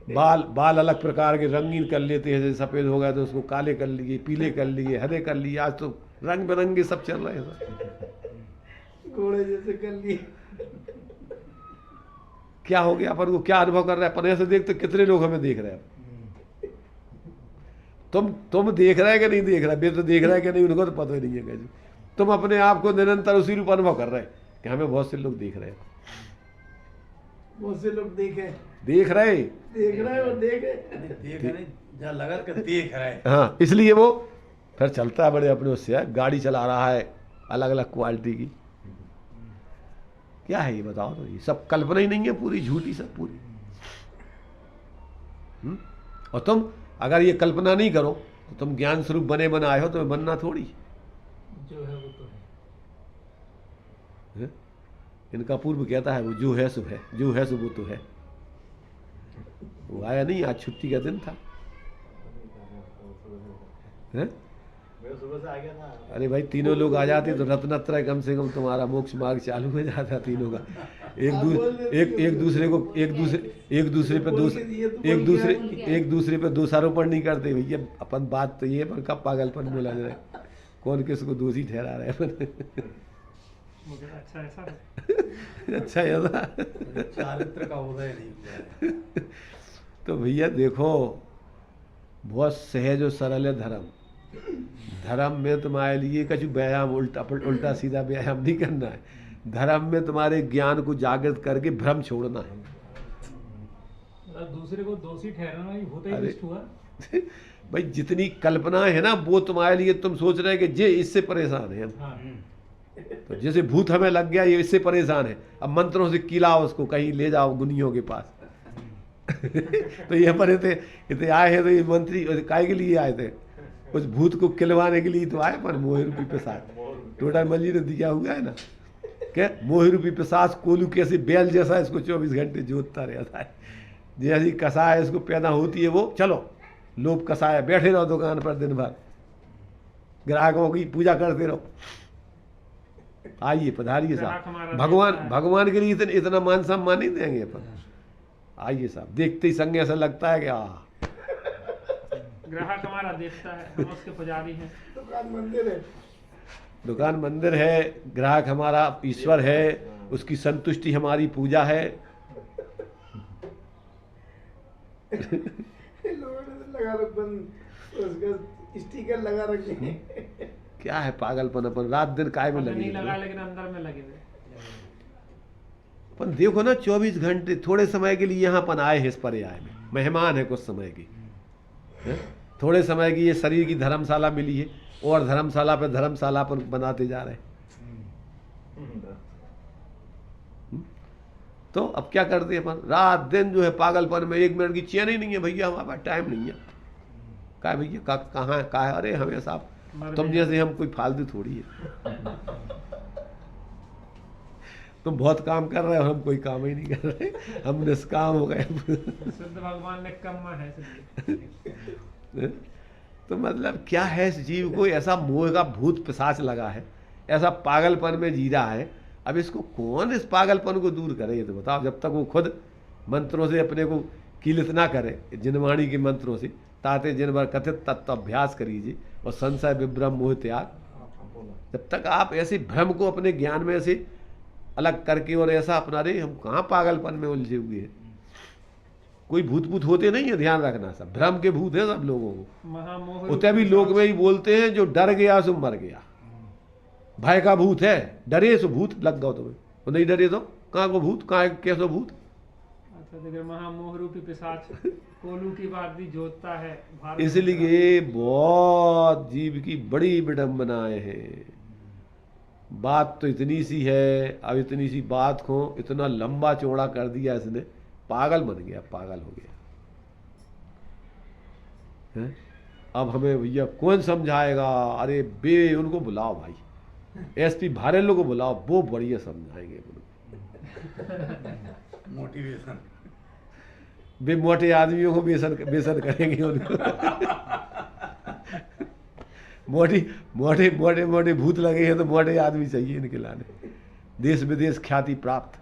बाल अलग प्रकार के रंगीन कर लेते हैं, जैसे सफेद हो गया तो उसको काले कर लिए, पीले कर लिए, हरे कर लिए, आज तो रंग बिरंगे सब चल रहे हैं। घोड़े जैसे कर लिए। क्या हो गया? अपन को क्या अनुभव कर रहे हैं? अपन ऐसे देखते कितने लोग हमें देख रहे हैं। तुम देख रहे हैं कि नहीं देख रहे? वे तो देख रहे हैं कि नहीं, उनको तो पता ही नहीं है। कैसे तुम अपने आप को निरंतर उसी रूप अनुभव कर रहे हैं कि हमें बहुत से लोग देख रहे हैं। बहुत से लोग देख रहे और देखे जहाँ लगा कर देख रहा है। हाँ, इसलिए वो फिर चलता है बड़े अपने उससे, गाड़ी चला रहा है अलग अलग क्वालिटी की। क्या है ये बताओ? तो ये सब कल्पना ही नहीं है, पूरी झूठी सब पूरी। और तुम अगर ये कल्पना नहीं करो तो तुम ज्ञान स्वरूप बने बनाए हो, तो बनना थोड़ी जो है वो तो है। इनका पूर्व कहता है वो जो है सो है, जो है सो वो तो है। वो आया नहीं, आज छुट्टी का दिन था। मैं सुबह से आ गया था। अरे भाई, तीनों लोग आ जाते तो रत्नत्रय कम से कम तुम्हारा मोक्ष मार्ग चालू हो जाता तीनों का। एक दूसरे पे दोषारोपण नहीं करते भैया। अपन बात तो ये पर कब पागलपन में लग रहे, कौन किसको दोषी ठहरा रहे अपन। मुझे अच्छा ऐसा अच्छा ऐसा चारित्र का उदय नहीं। तो भैया देखो, बहुत सहज और सरल है धर्म। धर्म में तुम्हारे लिए कुछ व्यायाम उल्टा सीधा व्यायाम नहीं करना है। धर्म में तुम्हारे ज्ञान को जागृत करके भ्रम छोड़ना है। मतलब दूसरे को दोषी ठहराना ही होता ही अरे दुष्ट हुआ। भाई, जितनी कल्पना है ना वो तुम्हारे लिए, तुम सोच रहे हैं कि जे इससे परेशान है। हाँ। तो जैसे भूत हमें लग गया, ये इससे परेशान है, अब मंत्रों से किलाओ उसको, कहीं ले जाओ गुनियों के पास। तो ये पर इतने आए हैं, तो ये मंत्री काय के लिए आए थे? उस भूत को किलवाने के लिए तो आए, पर मोह रूपी पिशाच टोटा मल्ली ने दिया हुआ है ना, क्या मोह रूपी पिशाच कोलू कैसे बैल जैसा इसको 24 घंटे जोतता रहता है। जैसी कसाय इसको पैदा होती है, वो चलो लोभ कसाय, बैठे रहो दुकान पर दिन भर, ग्राहकों की पूजा करते रहो। आइए पधारिए साहब, भगवान के लिए इतना मान सम्मान नहीं देंगे अपन। आइए साहब, देखते ही संग ऐसा लगता है कि ग्राहक हमारा देवता है, हम उसके पुजारी हैं। दुकान मंदिर है, ग्राहक हमारा ईश्वर है, उसकी संतुष्टि हमारी पूजा है। लोगों ने लगा रखा, उसका स्टिकर लगा रखे। क्या है पागलपन? अपन रात दिन काय में लगे नहीं लगा, लेकिन अंदर में लगे हुए। अपन देखो ना, 24 घंटे थोड़े समय के लिए यहाँ अपन आए हैं, इस पर्याय में मेहमान है कुछ समय की, थोड़े समय की ये शरीर की धर्मशाला मिली है, और धर्मशाला पे धर्मशाला अपन बनाते जा रहे हैं। तो अब क्या करते हैं अपन? रात दिन जो है पागलपन में, 1 मिनट की चैन ही नहीं है भैया, हमारे पास टाइम नहीं है। कहा भैया कहाँ है? अरे हमें साहब तुम जैसे हम कोई फालतू थोड़ी है। तुम बहुत काम कर रहे हो, हम कोई काम ही नहीं कर रहे, हम निष्काम हो गए। सिद्ध भगवान ने कम्मा है तो मतलब क्या है, इस जीव को ऐसा मोह का भूत पिशाच लगा है, ऐसा पागलपन में जी रहा है। अब इसको कौन इस पागलपन को दूर करे, ये तो बताओ। जब तक वो खुद मंत्रों से अपने को कीलित ना करे, जिनवाणी के मंत्रों से, ताते जिन भर कथित तत्व अभ्यास करीजिए और संशय विभ्रम मोह त्याग। जब तक आप ऐसे भ्रम को अपने ज्ञान में से अलग करके और ऐसा अपना रहे, हम कहाँ पागलपन में उलझे हुए हैं। कोई भूत होते नहीं है, ध्यान रखना, सब भ्रम के भूत है सब लोगों को। उतने भी लोग में ही बोलते हैं, जो डर गया सो मर गया। भय का भूत है, डरे सो भूत लग गया तुम्हें, वो नहीं डरे तो कहाँ को भूत, कहाँ कैसो भूत? अच्छा देखिए महामोह रूपी पिशाच कोलू की बाती जोतता है भारत। इसलिए बहुत जीव की बड़ी विडंबनाएं हैं। बात तो इतनी सी है, अब इतनी सी बात को इतना लंबा चौड़ा कर दिया इसने, पागल बन गया, पागल हो गया है? अब हमें भैया कौन समझाएगा? अरे बे उनको बुलाओ भाई, एसपी भारेलो को बुलाओ, वो बढ़िया समझाएंगे उनको। मोटिवेशन। वे मोटे आदमियों को बेसन बेसन करेंगे उनको। मोटे मोटे मोटे मोटे भूत लगे हैं तो मोटे आदमी चाहिए इनके लाने। देश विदेश ख्याति प्राप्त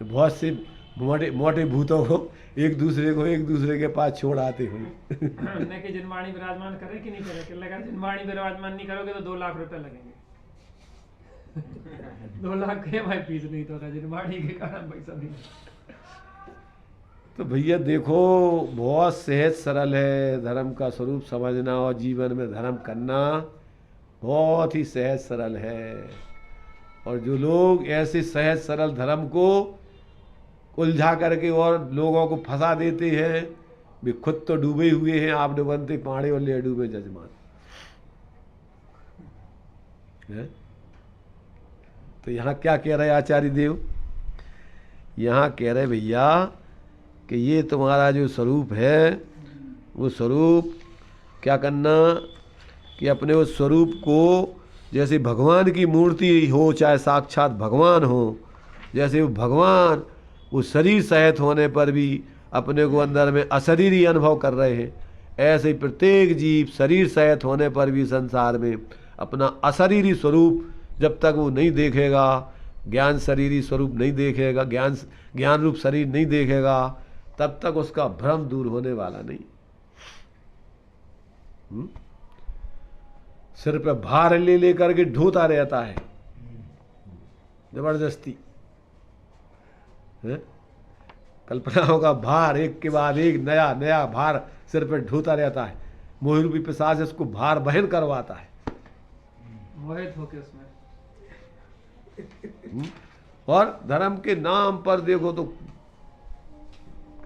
बहुत से मोटे मोटे भूतों को एक दूसरे के पास छोड़ आते हुए। हमने कि जिनवाणी विराजमान करे कि नहीं करे, कि लगा जिनवाणी विराजमान नहीं करोगे तो 2 लाख रुपए लगेंगे। 2 लाख के भाई फीस नहीं तो रहा, जिनवाणी के कारण पैसा नहीं। तो भैया देखो बहुत सहज सरल है धर्म का स्वरूप समझना और जीवन में धर्म करना बहुत ही सहज सरल है। और जो लोग ऐसे सहज सरल धर्म को उलझा करके और लोगों को फंसा देते हैं, वे खुद तो डूबे हुए हैं। आप डूबनते पाड़े और ले डूबे जजमान है? तो यहाँ क्या कह रहे आचार्य देव? यहाँ कह रहे भैया कि ये तुम्हारा जो स्वरूप है वो स्वरूप क्या करना कि अपने उस स्वरूप को, जैसे भगवान की मूर्ति हो चाहे साक्षात भगवान हो, जैसे वो भगवान वो शरीर सहित होने पर भी अपने को अंदर में अशरीरी अनुभव कर रहे हैं, ऐसे ही प्रत्येक जीव शरीर सहित होने पर भी संसार में अपना अशरीरी स्वरूप जब तक वो नहीं देखेगा, ज्ञान शरीरी स्वरूप नहीं देखेगा, ज्ञान रूप शरीर नहीं देखेगा, तब तक उसका भ्रम दूर होने वाला नहीं। सिर पे भार ले लेकर के ढोता रहता है जबरदस्ती है? कल्पनाओं का भार एक के बाद एक नया नया भार सिर पे ढोता रहता है। मोह रूपी पिशाच इसको भार वहन करवाता है। मोहित होके उसमें। और धर्म के नाम पर देखो तो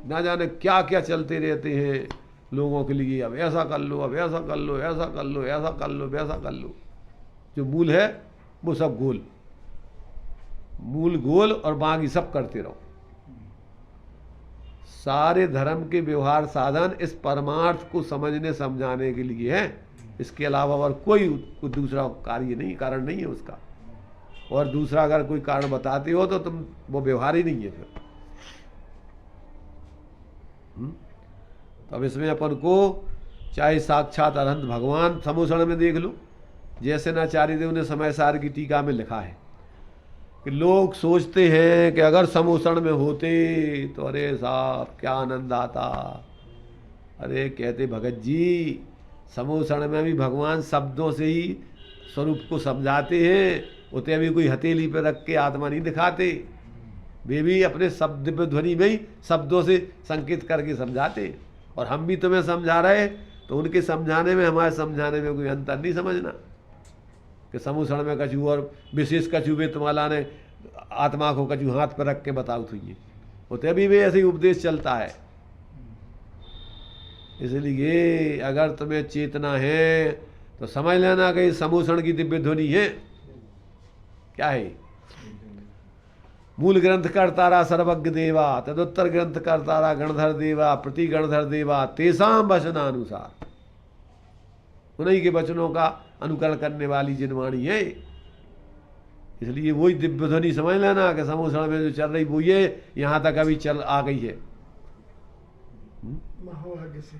ना जाने क्या क्या चलते रहते हैं लोगों के लिए। अब ऐसा कर लो, अब ऐसा कर लो, ऐसा कर लो, ऐसा कर लो, वैसा कर लो। जो मूल है वो सब गोल, मूल गोल और बाकी सब करते रहो। सारे धर्म के व्यवहार साधन इस परमार्थ को समझने समझाने के लिए है। इसके अलावा और कोई दूसरा कार्य नहीं, कारण नहीं है उसका। और दूसरा अगर कोई कारण बताते हो तो तुम वो व्यवहार ही नहीं है फिर। तो अब इसमें अपन को चाहे साक्षात अनंत भगवान समूषण में देख लो, जैसे नाचार्य देव ने समय सार की टीका में लिखा है कि लोग सोचते हैं कि अगर समूषण में होते तो अरे साहब क्या आनंद आता। अरे कहते भगत जी समूषण में भी भगवान शब्दों से ही स्वरूप को समझाते हैं, उते भी कोई हथेली पर रख के आत्मा नहीं दिखाते। वे भी अपने शब्द पे ध्वनि में ही शब्दों से संकेत करके समझाते। और हम भी तुम्हें समझा रहे तो उनके समझाने में हमारे समझाने में कोई अंतर नहीं समझना कि समूषण में कछु और विशेष कछु वे तुम्हारा ने आत्मा को कछु हाथ पर रख के बताओ तो ये होते भी वे ऐसे ही उपदेश चलता है। इसलिए अगर तुम्हें चेतना है तो समझ लेना कि समूषण की दिव्य ध्वनि है क्या है। मूल ग्रंथ कर्तारा सर्वज्ञ देवा, तदुत्तर ग्रंथ कर्तारा गणधर देवा, प्रति गणधर देवा, तेसाम वचनानुसार। उन्हीं के वचनों का अनुकरण करने वाली जिनवाणी है। इसलिए वही दिव्य ध्वनि समझ लेना कि समूषण में जो चल रही वो ये यहां तक अभी चल आ गई है। महाभाग्य से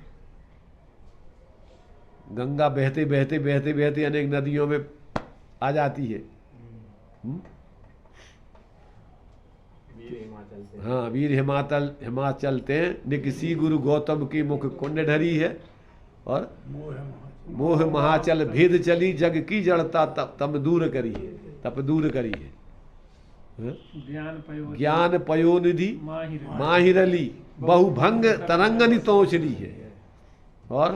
गंगा बहते बहते बहते बहते अनेक नदियों में आ जाती है। हाँ, वीर हिमाचल ते निकसी गुरु गौतम की मुख कुंड ढरी है। और मोह महाचल भेद चली जग की जड़ता तप दूर करी है, तप दूर करी है। ज्ञान पयोनिधि माहिरली बहुभंग तरंगनि तोचली है। और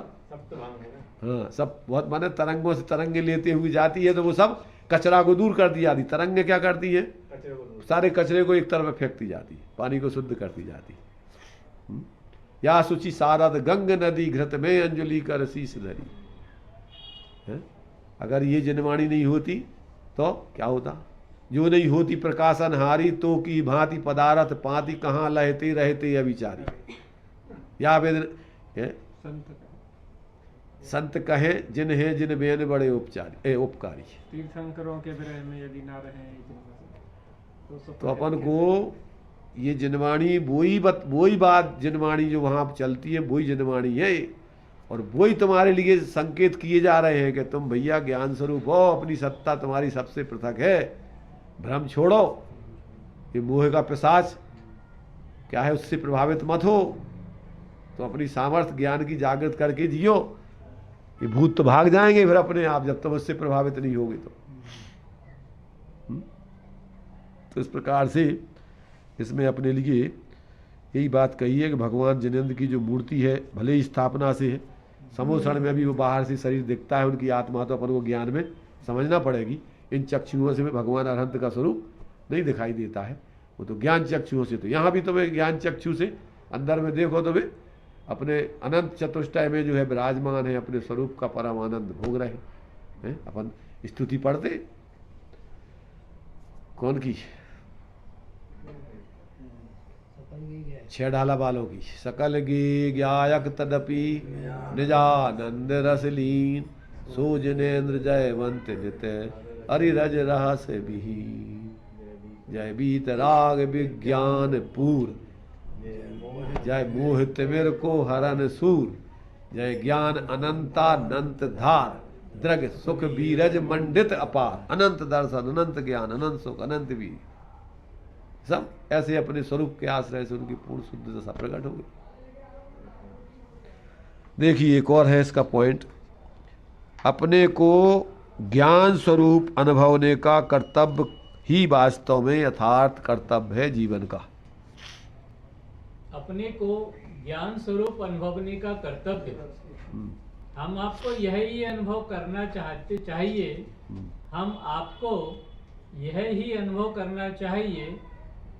हाँ सब बहुत माने तरंगों से तरंगे लेते हुए जाती है तो वो सब कचरा को दूर कर दिया। तरंगे क्या करती है? सारे कचरे को एक तरफ फेंकती जाती है, पानी को शुद्ध करती जाती है। या शुचि सारद गंग नदी घृत में अंजलि कर शीश धरी। हैं? अगर ये जनवाणी नहीं होती तो क्या होता? जो नहीं होती प्रकाशन हारी, तो की भांति पदारथ पाती, कहाँ लहते रहते अविचारी। या वेदन संत कहे जिन है जिन बेन बड़े उपचारी उपकारी। तीर्थंकरों के विरह में यदि ना रहे तो अपन को ये जनवाणी वही बात जनवाणी जो वहाँ चलती है वही जनवाणी है, और वही तुम्हारे लिए संकेत किए जा रहे हैं कि तुम भैया ज्ञान स्वरूप हो, अपनी सत्ता तुम्हारी सबसे पृथक है, भ्रम छोड़ो, ये मोह का पिशाच क्या है उससे प्रभावित मत हो, तो अपनी सामर्थ्य ज्ञान की जागृत करके जियो। ये भूत तो भाग जाएंगे फिर अपने आप, जब तुम उससे प्रभावित नहीं होगे तो। तो इस प्रकार से इसमें अपने लिए यही बात कही है कि भगवान जिनेंद्र की जो मूर्ति है भले ही स्थापना से है, समोक्षण में भी वो बाहर से शरीर दिखता है, उनकी आत्मा तो अपन को ज्ञान में समझना पड़ेगी। इन चक्षुओं से भगवान अनंत का स्वरूप नहीं दिखाई देता है, वो तो ज्ञान चक्षुओं से। तो यहाँ भी तुम्हें ज्ञान चक्षु से अंदर में देखो तो वे अपने अनंत चतुष्टय में जो है विराजमान है, अपने स्वरूप का परम आनंद भोग रहे हैं। अपन स्तुति पढ़ते कौन की? छह डाला वालों की। सकल गे ज्ञायक तदपि निजानंद रसलीन, सो जिनेन्द्र जयवंत नित अरिरज रहस विहीन। जय बीत राग विज्ञान पूर, जय मोह तिमिर को हरन सूर। जय ज्ञान अनंतानंत धार, द्रग सुख बीरज मंडित अपार। अनंत दर्शन, अनंत ज्ञान, अनंत सुख, अनंत वीर, सब ऐसे अपने स्वरूप के आश्रय से उनकी पूर्ण शुद्ध दशा प्रकट हो गई। देखिए एक और है इसका पॉइंट, अपने को ज्ञान स्वरूप अनुभवने का कर्तव्य ही वास्तव में यथार्थ कर्तव्य है जीवन का। अपने को ज्ञान स्वरूप अनुभवने का कर्तव्य, हम आपको यही अनुभव करना चाहिए। हम आपको यह ही अनुभव करना चाहिए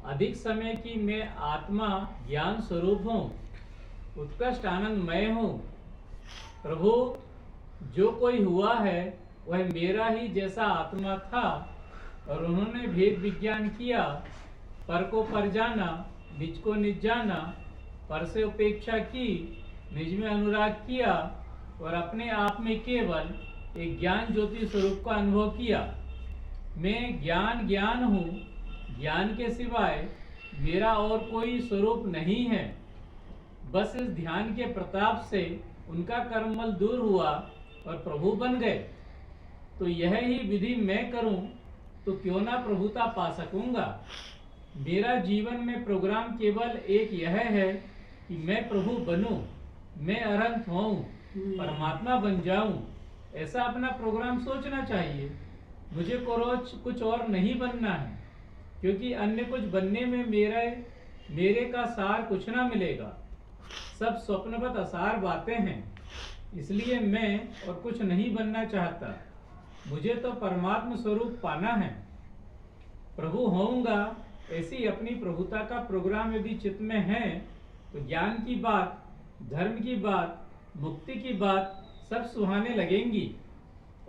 अधिक समय की मैं आत्मा ज्ञान स्वरूप हूँ, उत्कृष्ट आनंदमय हूँ। प्रभु जो कोई हुआ है वह मेरा ही जैसा आत्मा था, और उन्होंने भेद विज्ञान किया, पर को पर जाना, निज को निज जाना, पर से उपेक्षा की, निज में अनुराग किया, और अपने आप में केवल एक ज्ञान ज्योति स्वरूप का अनुभव किया। मैं ज्ञान हूँ, ज्ञान के सिवाय मेरा और कोई स्वरूप नहीं है। बस इस ध्यान के प्रताप से उनका कर्ममल दूर हुआ और प्रभु बन गए। तो यह ही विधि मैं करूं तो क्यों ना प्रभुता पा सकूंगा। मेरा जीवन में प्रोग्राम केवल एक यह है कि मैं प्रभु बनूं, मैं अनंत होऊं, परमात्मा बन जाऊं। ऐसा अपना प्रोग्राम सोचना चाहिए। मुझे कुछ और नहीं बनना है, क्योंकि अन्य कुछ बनने में मेरे का सार कुछ ना मिलेगा। सब स्वप्नवत असार बातें हैं। इसलिए मैं और कुछ नहीं बनना चाहता। मुझे तो परमात्मा स्वरूप पाना है। प्रभु होऊंगा, ऐसी अपनी प्रभुता का प्रोग्राम यदि चित्त में है तो ज्ञान की बात, धर्म की बात, मुक्ति की बात सब सुहाने लगेंगी।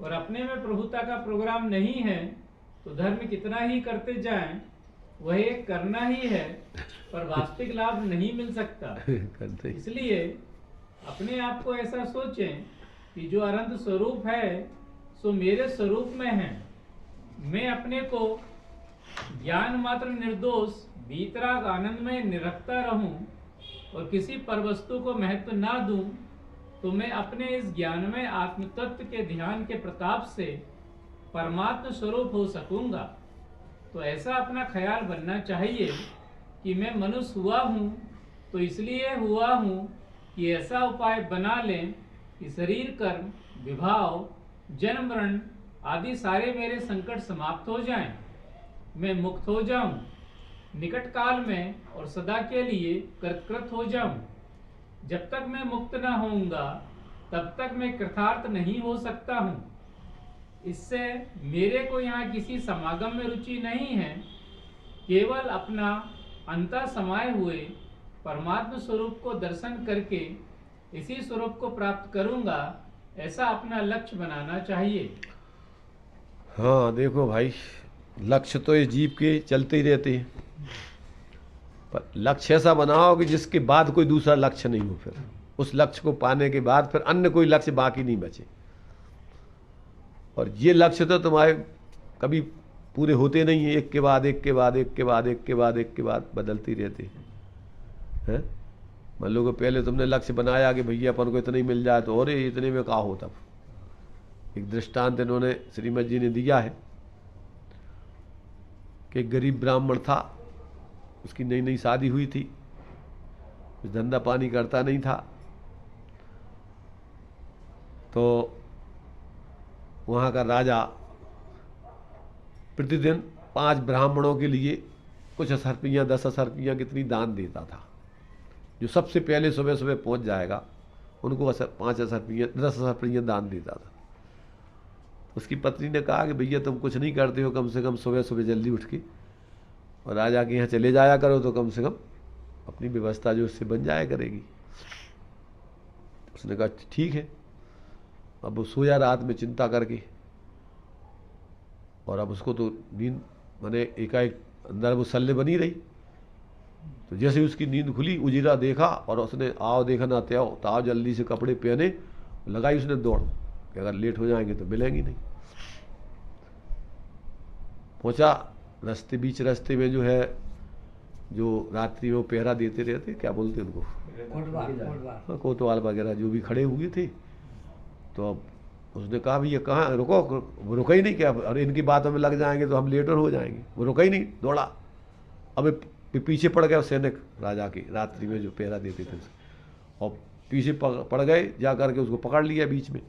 और अपने में प्रभुता का प्रोग्राम नहीं है तो धर्म कितना ही करते जाएं, वह एक करना ही है, पर वास्तविक लाभ नहीं मिल सकता। इसलिए अपने आप को ऐसा सोचें कि जो अनंत स्वरूप है सो मेरे स्वरूप में है। मैं अपने को ज्ञान मात्र निर्दोष बीतराग आनंद में निरखता रहूं और किसी पर वस्तु को महत्व ना दूं, तो मैं अपने इस ज्ञान में आत्म तत्व के ध्यान के प्रताप से परमात्मा स्वरूप हो सकूंगा। तो ऐसा अपना ख्याल बनना चाहिए कि मैं मनुष्य हुआ हूँ तो इसलिए हुआ हूँ कि ऐसा उपाय बना लें कि शरीर, कर्म, विभाव, जन्म मरण आदि सारे मेरे संकट समाप्त हो जाएं, मैं मुक्त हो जाऊं, निकट काल में और सदा के लिए कृतकृत हो जाऊं। जब तक मैं मुक्त ना होऊंगा तब तक मैं कृतार्थ नहीं हो सकता हूं। इससे मेरे को यहाँ किसी समागम में रुचि नहीं है केवल अपना अंतर समाये हुए परमात्म स्वरूप को दर्शन करके इसी स्वरूप को प्राप्त करूंगा, ऐसा अपना लक्ष्य बनाना चाहिए। हाँ देखो भाई, लक्ष्य तो इस जीव के चलते ही रहते हैं, पर लक्ष्य ऐसा बनाओ कि जिसके बाद कोई दूसरा लक्ष्य नहीं हो, फिर उस लक्ष्य को पाने के बाद फिर अन्य कोई लक्ष्य बाकी नहीं बचे। और ये लक्ष्य तो तुम्हारे कभी पूरे होते नहीं है, एक के बाद एक के बाद एक के बाद एक के बाद एक के बाद बदलती रहते हैं। मान लो कि पहले तुमने लक्ष्य बनाया कि भैया अपन को इतना ही मिल जाए, तो अरे इतने में कहाँ हो। तब एक दृष्टांत इन्होंने श्रीमद जी ने दिया है कि एक गरीब ब्राह्मण था, उसकी नई नई शादी हुई थी, कुछ धंधा पानी करता नहीं था, तो वहाँ का राजा प्रतिदिन 5 ब्राह्मणों के लिए कुछ 10 रुपया 10 रुपया कितनी दान देता था। जो सबसे पहले सुबह सुबह पहुँच जाएगा उनको 5 रुपया 10 रुपया दान देता था। उसकी पत्नी ने कहा कि भैया तुम कुछ नहीं करते हो, कम से कम सुबह सुबह जल्दी उठ के और राजा के यहाँ चले जाया करो, तो कम से कम अपनी व्यवस्था जो उससे बन जाया करेगी। उसने कहा ठीक है। अब वो सोया रात में चिंता करके, और अब उसको तो नींद माने एकाएक अंदर वो सल्ले बनी रही। तो जैसे उसकी नींद खुली, उजीरा देखा और उसने आओ देखा ना त्याओ, तो आओ जल्दी से कपड़े पहने, लगाई उसने दौड़ कि अगर लेट हो जाएंगे तो मिलेंगी नहीं। पहुंचा रास्ते बीच रास्ते में जो है, जो रात्रि में वो पहरा देते रहते, क्या बोलते उनको, हाँ, कोतवाल वगैरह जो भी खड़े हुए थे। तो अब उसने कहा भैया कहाँ रुको, वो रुका ही नहीं, क्या और इनकी बातों में लग जाएंगे तो हम लेटर हो जाएंगे। वो रुका ही नहीं, दौड़ा। अब पीछे पड़ गए सैनिक राजा के, रात्रि में जो पहरा देते थे, और पीछे पड़ गए, जा करके उसको पकड़ लिया बीच में।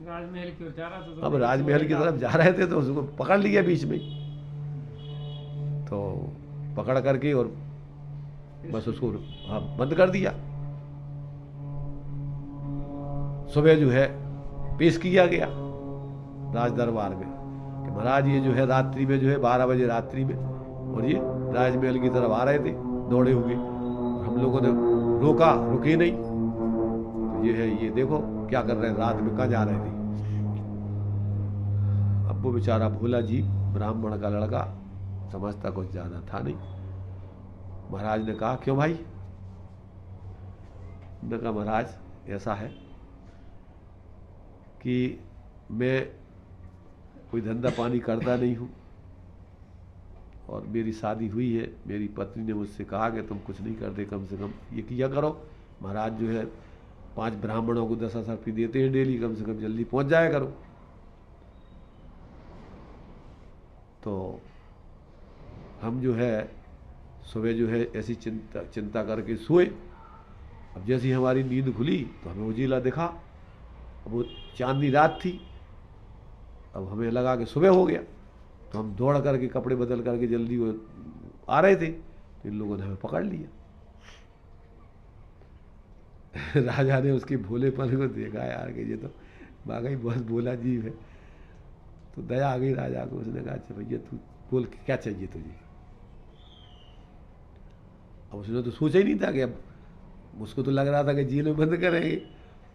राजमहल की ओर जा रहा था तो अब राजमहल की तरफ जा रहे थे तो उसको पकड़ लिया बीच में, तो पकड़ करके और बस उसको हाँ बंद कर दिया। सुबह जो है पेश किया गया राज दरबार में कि महाराज ये जो है रात्रि में जो है 12 बजे रात्रि में, और ये राजमहल की तरफ आ रहे थे दौड़े हुए, और हम लोगों ने रोका, रुके नहीं। तो ये है, ये देखो क्या कर रहे हैं, रात में कहाँ जा रहे थे। अब वो बेचारा भोला जी ब्राह्मण का लड़का, समझता कुछ ज्यादा था नहीं। महाराज ने कहा क्यों भाई? ने कहा महाराज ऐसा है कि मैं कोई धंधा पानी करता नहीं हूँ, और मेरी शादी हुई है, मेरी पत्नी ने मुझसे कहा कि तुम कुछ नहीं करते, कम से कम ये किया करो। महाराज जो है 5 ब्राह्मणों को 10 रुपये देते हैं डेली, कम से कम जल्दी पहुँच जाया करो। तो हम जो है सुबह जो है ऐसी चिंता करके सोए। अब जैसी हमारी नींद खुली तो हमें उजीला दिखा। अब वो चांदनी रात थी, अब हमें लगा कि सुबह हो गया, तो हम दौड़ करके कपड़े बदल करके जल्दी वो आ रहे थे, तो इन लोगों ने हमें पकड़ लिया। राजा ने उसके भोलेपन को देखा, यार कि ये तो वाकई बहुत भोला जीव है, तो दया आ गई राजा को। उसने कहा अच्छा भैया तू बोल क्या चाहिए तुझे। अब उसने तो सोचा ही नहीं था कि अब उसको तो लग रहा था कि जेल में बंद करेंगे।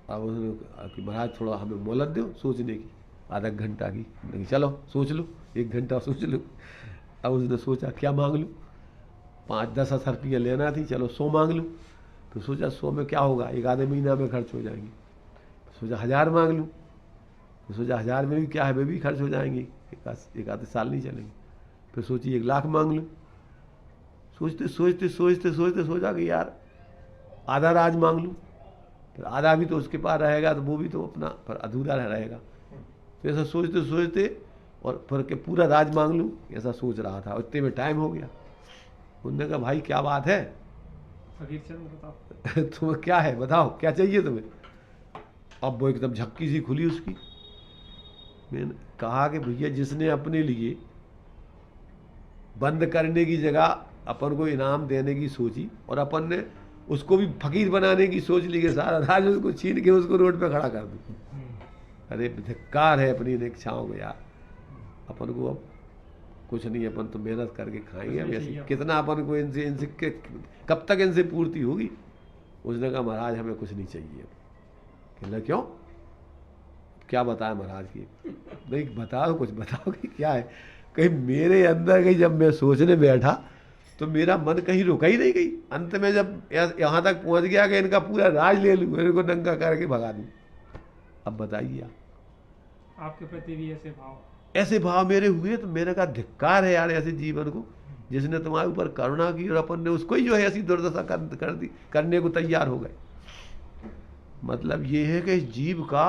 अब उसने कहा कि महाराज थोड़ा हमें मोहलत दो सोचने की, आधा घंटा की। लेकिन चलो सोच लो, 1 घंटा सोच लो। अब उसने सोचा क्या मांग लूँ, 5-10 रुपया लेना थी, चलो 100 मांग लूँ। तो सोचा 100 में क्या होगा, 1 आधे महीना में खर्च हो जाएंगे। सोचा 1000 मांग लूँ, तो सोचा 1000 में भी क्या है, वे भी खर्च हो जाएंगे, एक आधे साल नहीं चलेंगे। फिर सोची 1 लाख मांग लूँ। सोचते सोचते सोचते सोचते सोचा कि यार आधा राज मांग लूँ, फिर आधा भी तो उसके पास रहेगा, तो वो भी तो अपना पर अधूरा रहेगा। तो ऐसा सोचते सोचते और फिर के पूरा राज मांग लूँ, ऐसा सोच रहा था। इतने में टाइम हो गया। उन्होंने कहा भाई क्या बात है, तुम्हें क्या है बताओ, क्या चाहिए तुम्हें। अब वो एकदम झक्की सी खुली उसकी। मैंने कहा कि भैया जिसने अपने लिए बंद करने की जगह अपन को इनाम देने की सोची, और अपन ने उसको भी फकीर बनाने की सोच ली कि सारा राज उसको छीन के उसको रोड पे खड़ा कर दूं। अरे धिक्कार है अपनी इच्छाओं को यार। अपन को अब कुछ नहीं, अपन तो मेहनत करके खाएंगे। अब ऐसे कितना अपन को इनसे इनसे कब तक इनसे पूर्ति होगी? उसने कहा महाराज हमें कुछ नहीं चाहिए। कहला क्यों, क्या बताया महाराज की? नहीं बताओ, कुछ बताओ कि क्या है। कहीं मेरे अंदर कहीं जब मैं सोचने बैठा तो मेरा मन कहीं रुका ही नहीं। गई अंत में जब यहाँ तक पहुँच गया कि इनका पूरा राज ले लूँ, इनको नंगा करके भगा दूँ। अब बताइए आप, आपके प्रति भी ऐसे भाव? ऐसे भाव मेरे हुए तो मेरे का धिक्कार है यार ऐसे जीवन को, जिसने तुम्हारे ऊपर करुणा की और अपन ने उसको ही जो है ऐसी दुर्दशा कर दी, करने को तैयार हो गए। मतलब ये है कि जीव का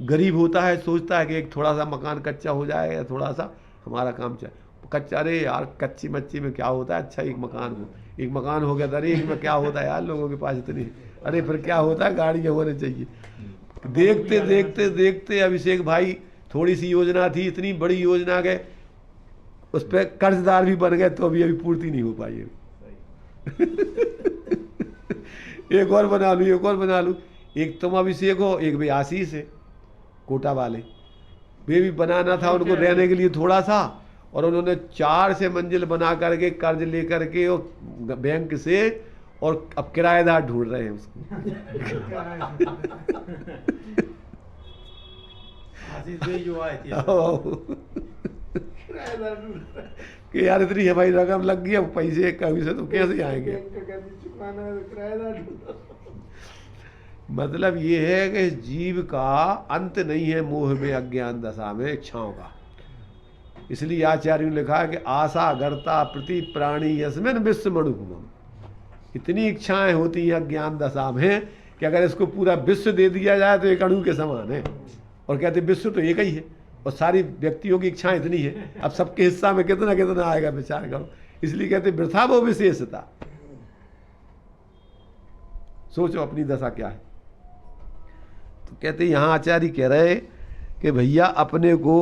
गरीब होता है, सोचता है कि एक थोड़ा सा मकान कच्चा हो जाए या थोड़ा सा हमारा काम चले। कच्चा, अरे यार कच्ची मच्छी में क्या होता है, अच्छा एक मकान हो गया, अरे एक में क्या होता है यार, लोगों के पास इतनी, अरे फिर क्या होता है, गाड़ियाँ होने चाहिए। देखते देखते देखते अभिषेक भाई थोड़ी सी योजना थी, इतनी बड़ी योजना के उस पर कर्जदार भी बन गए तो अभी पूर्ति नहीं हो पाई है। एक और बना लूँ, एक और बना लूँ। एक तुम अभिषेक हो, एक भी आशीष है, कोटा वाले, वे भी बनाना था उनको रहने के लिए थोड़ा सा, और उन्होंने 4 से मंजिल बना करके कर्ज लेकर के और बैंक से, और अब किराएदार ढूंढ रहे हैं उसको। आशीष भाई जो आए थे किराएदार ढूंढ रहा है। कि यार इतनी हमारी रकम लग गई, अब पैसे कभी से तो कैसे आएंगे। बैंक का कर्ज चुकाना है तो किराएदार ढूंढ रहा है। मतलब ये है कि जीव का अंत नहीं है मोह में, अज्ञान दशा में, इच्छाओं का। इसलिए आचार्यों ने लिखा है कि आशा गर्ता प्रति प्राणी यस्मिन विश्व मणुपुमम। इतनी इच्छाएं होती हैं अज्ञान दशा में कि अगर इसको पूरा विश्व दे दिया जाए तो एक अणु के समान है। और कहते विश्व तो एक ही है, और सारी व्यक्तियों की इच्छाएं इतनी है, अब सबके हिस्सा में कितना कितना आएगा विचार करो। इसलिए कहते वृथा वो विशेषता। सोचो अपनी दशा क्या है। तो कहते यहाँ आचार्य कह रहे कि भैया अपने को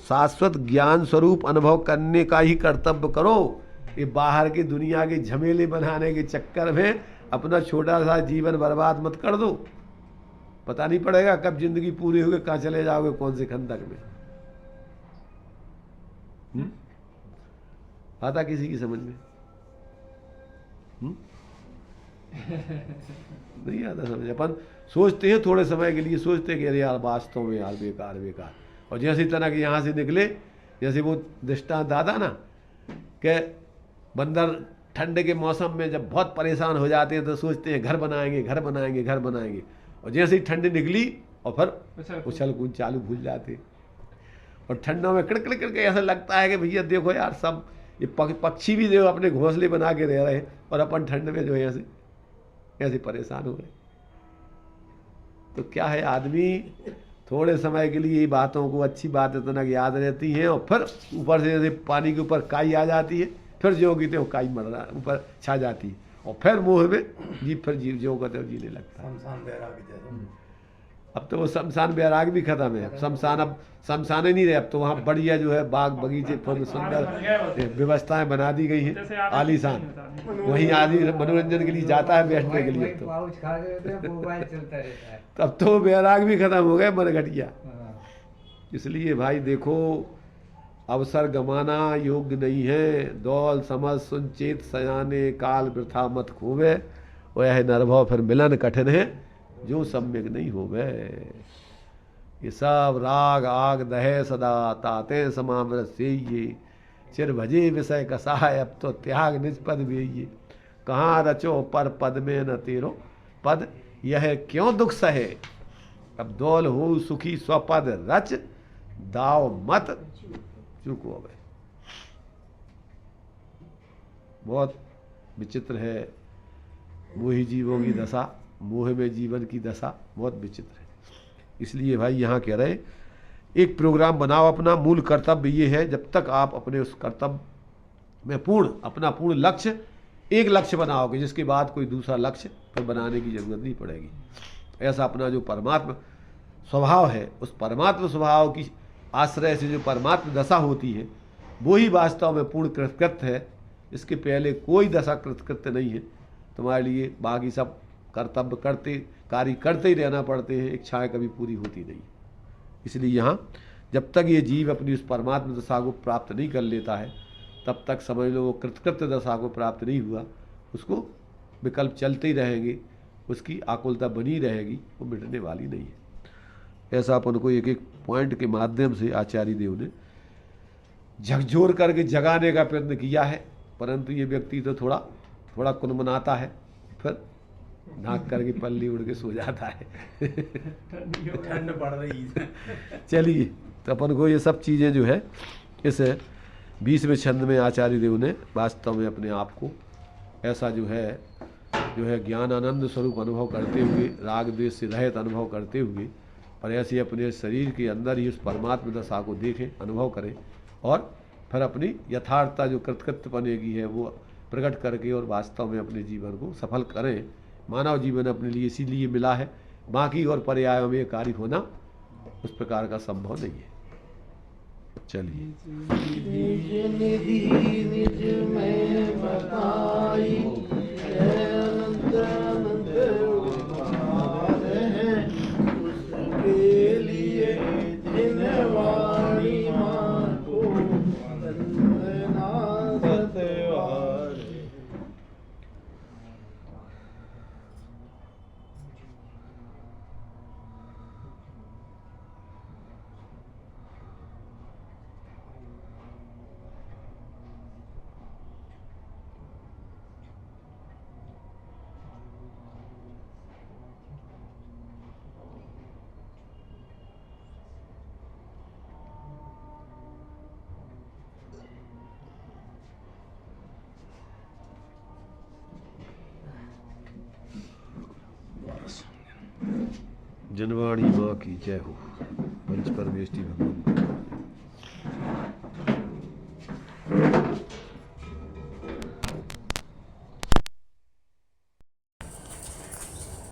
शाश्वत ज्ञान स्वरूप अनुभव करने का ही कर्तव्य करो। ये बाहर की दुनिया के झमेले बनाने के चक्कर में अपना छोटा सा जीवन बर्बाद मत कर दो। पता नहीं पड़ेगा कब जिंदगी पूरी होगी, कहाँ चले जाओगे, कौन से खंडक में। आता किसी की समझ में? नहीं आता समझ। अपन सोचते हैं थोड़े समय के लिए, सोचते हैं कि अरे यार वास्तव में यार बेकार बेकार, और जैसे तरह के यहाँ से निकले, जैसे वो दृष्टांत आता ना कि बंदर ठंड के मौसम में जब बहुत परेशान हो जाते हैं तो सोचते हैं घर बनाएंगे घर बनाएंगे घर बनाएंगे, और जैसे ही ठंड निकली और फिर उछल कूद चालू भूल जाते। और ठंडों में कड़कड़ करके ऐसा लगता है कि भैया देखो यार सब ये पक्षी भी जो अपने घोंसले बना के रह रहे हैं, और अपन ठंड में जो है ऐसे परेशान हो गए। तो क्या है, आदमी थोड़े समय के लिए बातों को, अच्छी बात इतना याद रहती हैं, और फिर ऊपर से जैसे पानी के ऊपर काई आ जाती है, फिर ज्यों की त्यों काई मर रहा ऊपर छा जाती है, और फिर मोह में फिर ज्यों का त्यों जीने लगता है। शमशान बैराग जैसा। अब तो वो शमशान बैराग भी खत्म है, अब शमशान ही नहीं रहे। अब तो वहाँ बढ़िया जो है बाग बगीचे फुल सुंदर व्यवस्थाएं बना दी गई हैं आलीशान। वहीं आदमी मनोरंजन के लिए जाता है बैठने के लिए। तो पाउच खा रहे होते हैं, मोबाइल चलता रहता है। तब तो बैराग भी खत्म हो गए, मरघटिया। इसलिए भाई देखो, अवसर गमाना योग्य नहीं है। दौल समझ सुन चेत सयाने, काल वृथा मत खोवे। वह नरभव फिर मिलन कठिन है, जो सम्यक नहीं होवे। ये सब राग आग दहे सदा, ताते समामृत से ये चिर भजे विषय कसाय, अब तो त्याग निज पद ये। कहाँ रचो पर पद में न तेरो पद, यह क्यों दुख सहे। अब दौल हो सुखी स्वपद रच, दाव मत चुको। गए बहुत विचित्र है मोही जीवों की दशा, मोह में जीवन की दशा बहुत विचित्र है। इसलिए भाई यहाँ कह रहे एक प्रोग्राम बनाओ अपना। मूल कर्तव्य ये है, जब तक आप अपने उस कर्तव्य में अपना पूर्ण लक्ष्य, एक लक्ष्य बनाओगे, जिसके बाद कोई दूसरा लक्ष्य फिर बनाने की जरूरत नहीं पड़ेगी। ऐसा अपना जो परमात्मा स्वभाव है, उस परमात्मा स्वभाव की आश्रय से जो परमात्मा दशा होती है, वो ही वास्तव में पूर्ण कृतकृत्य है। इसके पहले कोई दशा कृतकृत्य नहीं है। तुम्हारे लिए बाकी सब कर्तव्य करते, कार्य करते ही रहना पड़ते हैं, इच्छाएं कभी पूरी होती नहीं। इसलिए यहाँ जब तक ये जीव अपनी उस परमात्मा दशा को प्राप्त नहीं कर लेता है, तब तक समझ लो वो कृतकृत्य दशा को प्राप्त नहीं हुआ, उसको विकल्प चलते ही रहेंगे, उसकी आकुलता बनी रहेगी, वो मिटने वाली नहीं है। ऐसा अपन को एक एक पॉइंट के माध्यम से आचार्य देव ने झकझोर करके जगाने का प्रयत्न किया है, परंतु ये व्यक्ति तो थोड़ा थोड़ा कुनमुनाता है, फिर नाक करके पल्ली उड़ के सो जाता है। ठंड पड़ रही है। चलिए, तो अपन को ये सब चीज़ें जो है इस 20वें छंद में आचार्य देव ने वास्तव में अपने आप को ऐसा जो है ज्ञान आनंद स्वरूप अनुभव करते हुए, राग द्वेष से रहित अनुभव करते हुए, और ऐसे अपने शरीर के अंदर ही उस परमात्मा दशा को देखें, अनुभव करें, और फिर अपनी यथार्थता जो कृतकृत्य बनेगी है वो प्रकट करके और वास्तव में अपने जीवन को सफल करें। मानव जीवन अपने लिए इसीलिए मिला है, बाकी और पर्यायों में कार्य होना उस प्रकार का संभव नहीं है। चलिए, निज निधि निज में बताई, अनंत अनंत उपकार हैं, उसके लिए जिन वाणी मान को वंदना सतवार। जनवाणी माँ की जय हो। पंच परमेष्टि भगवान।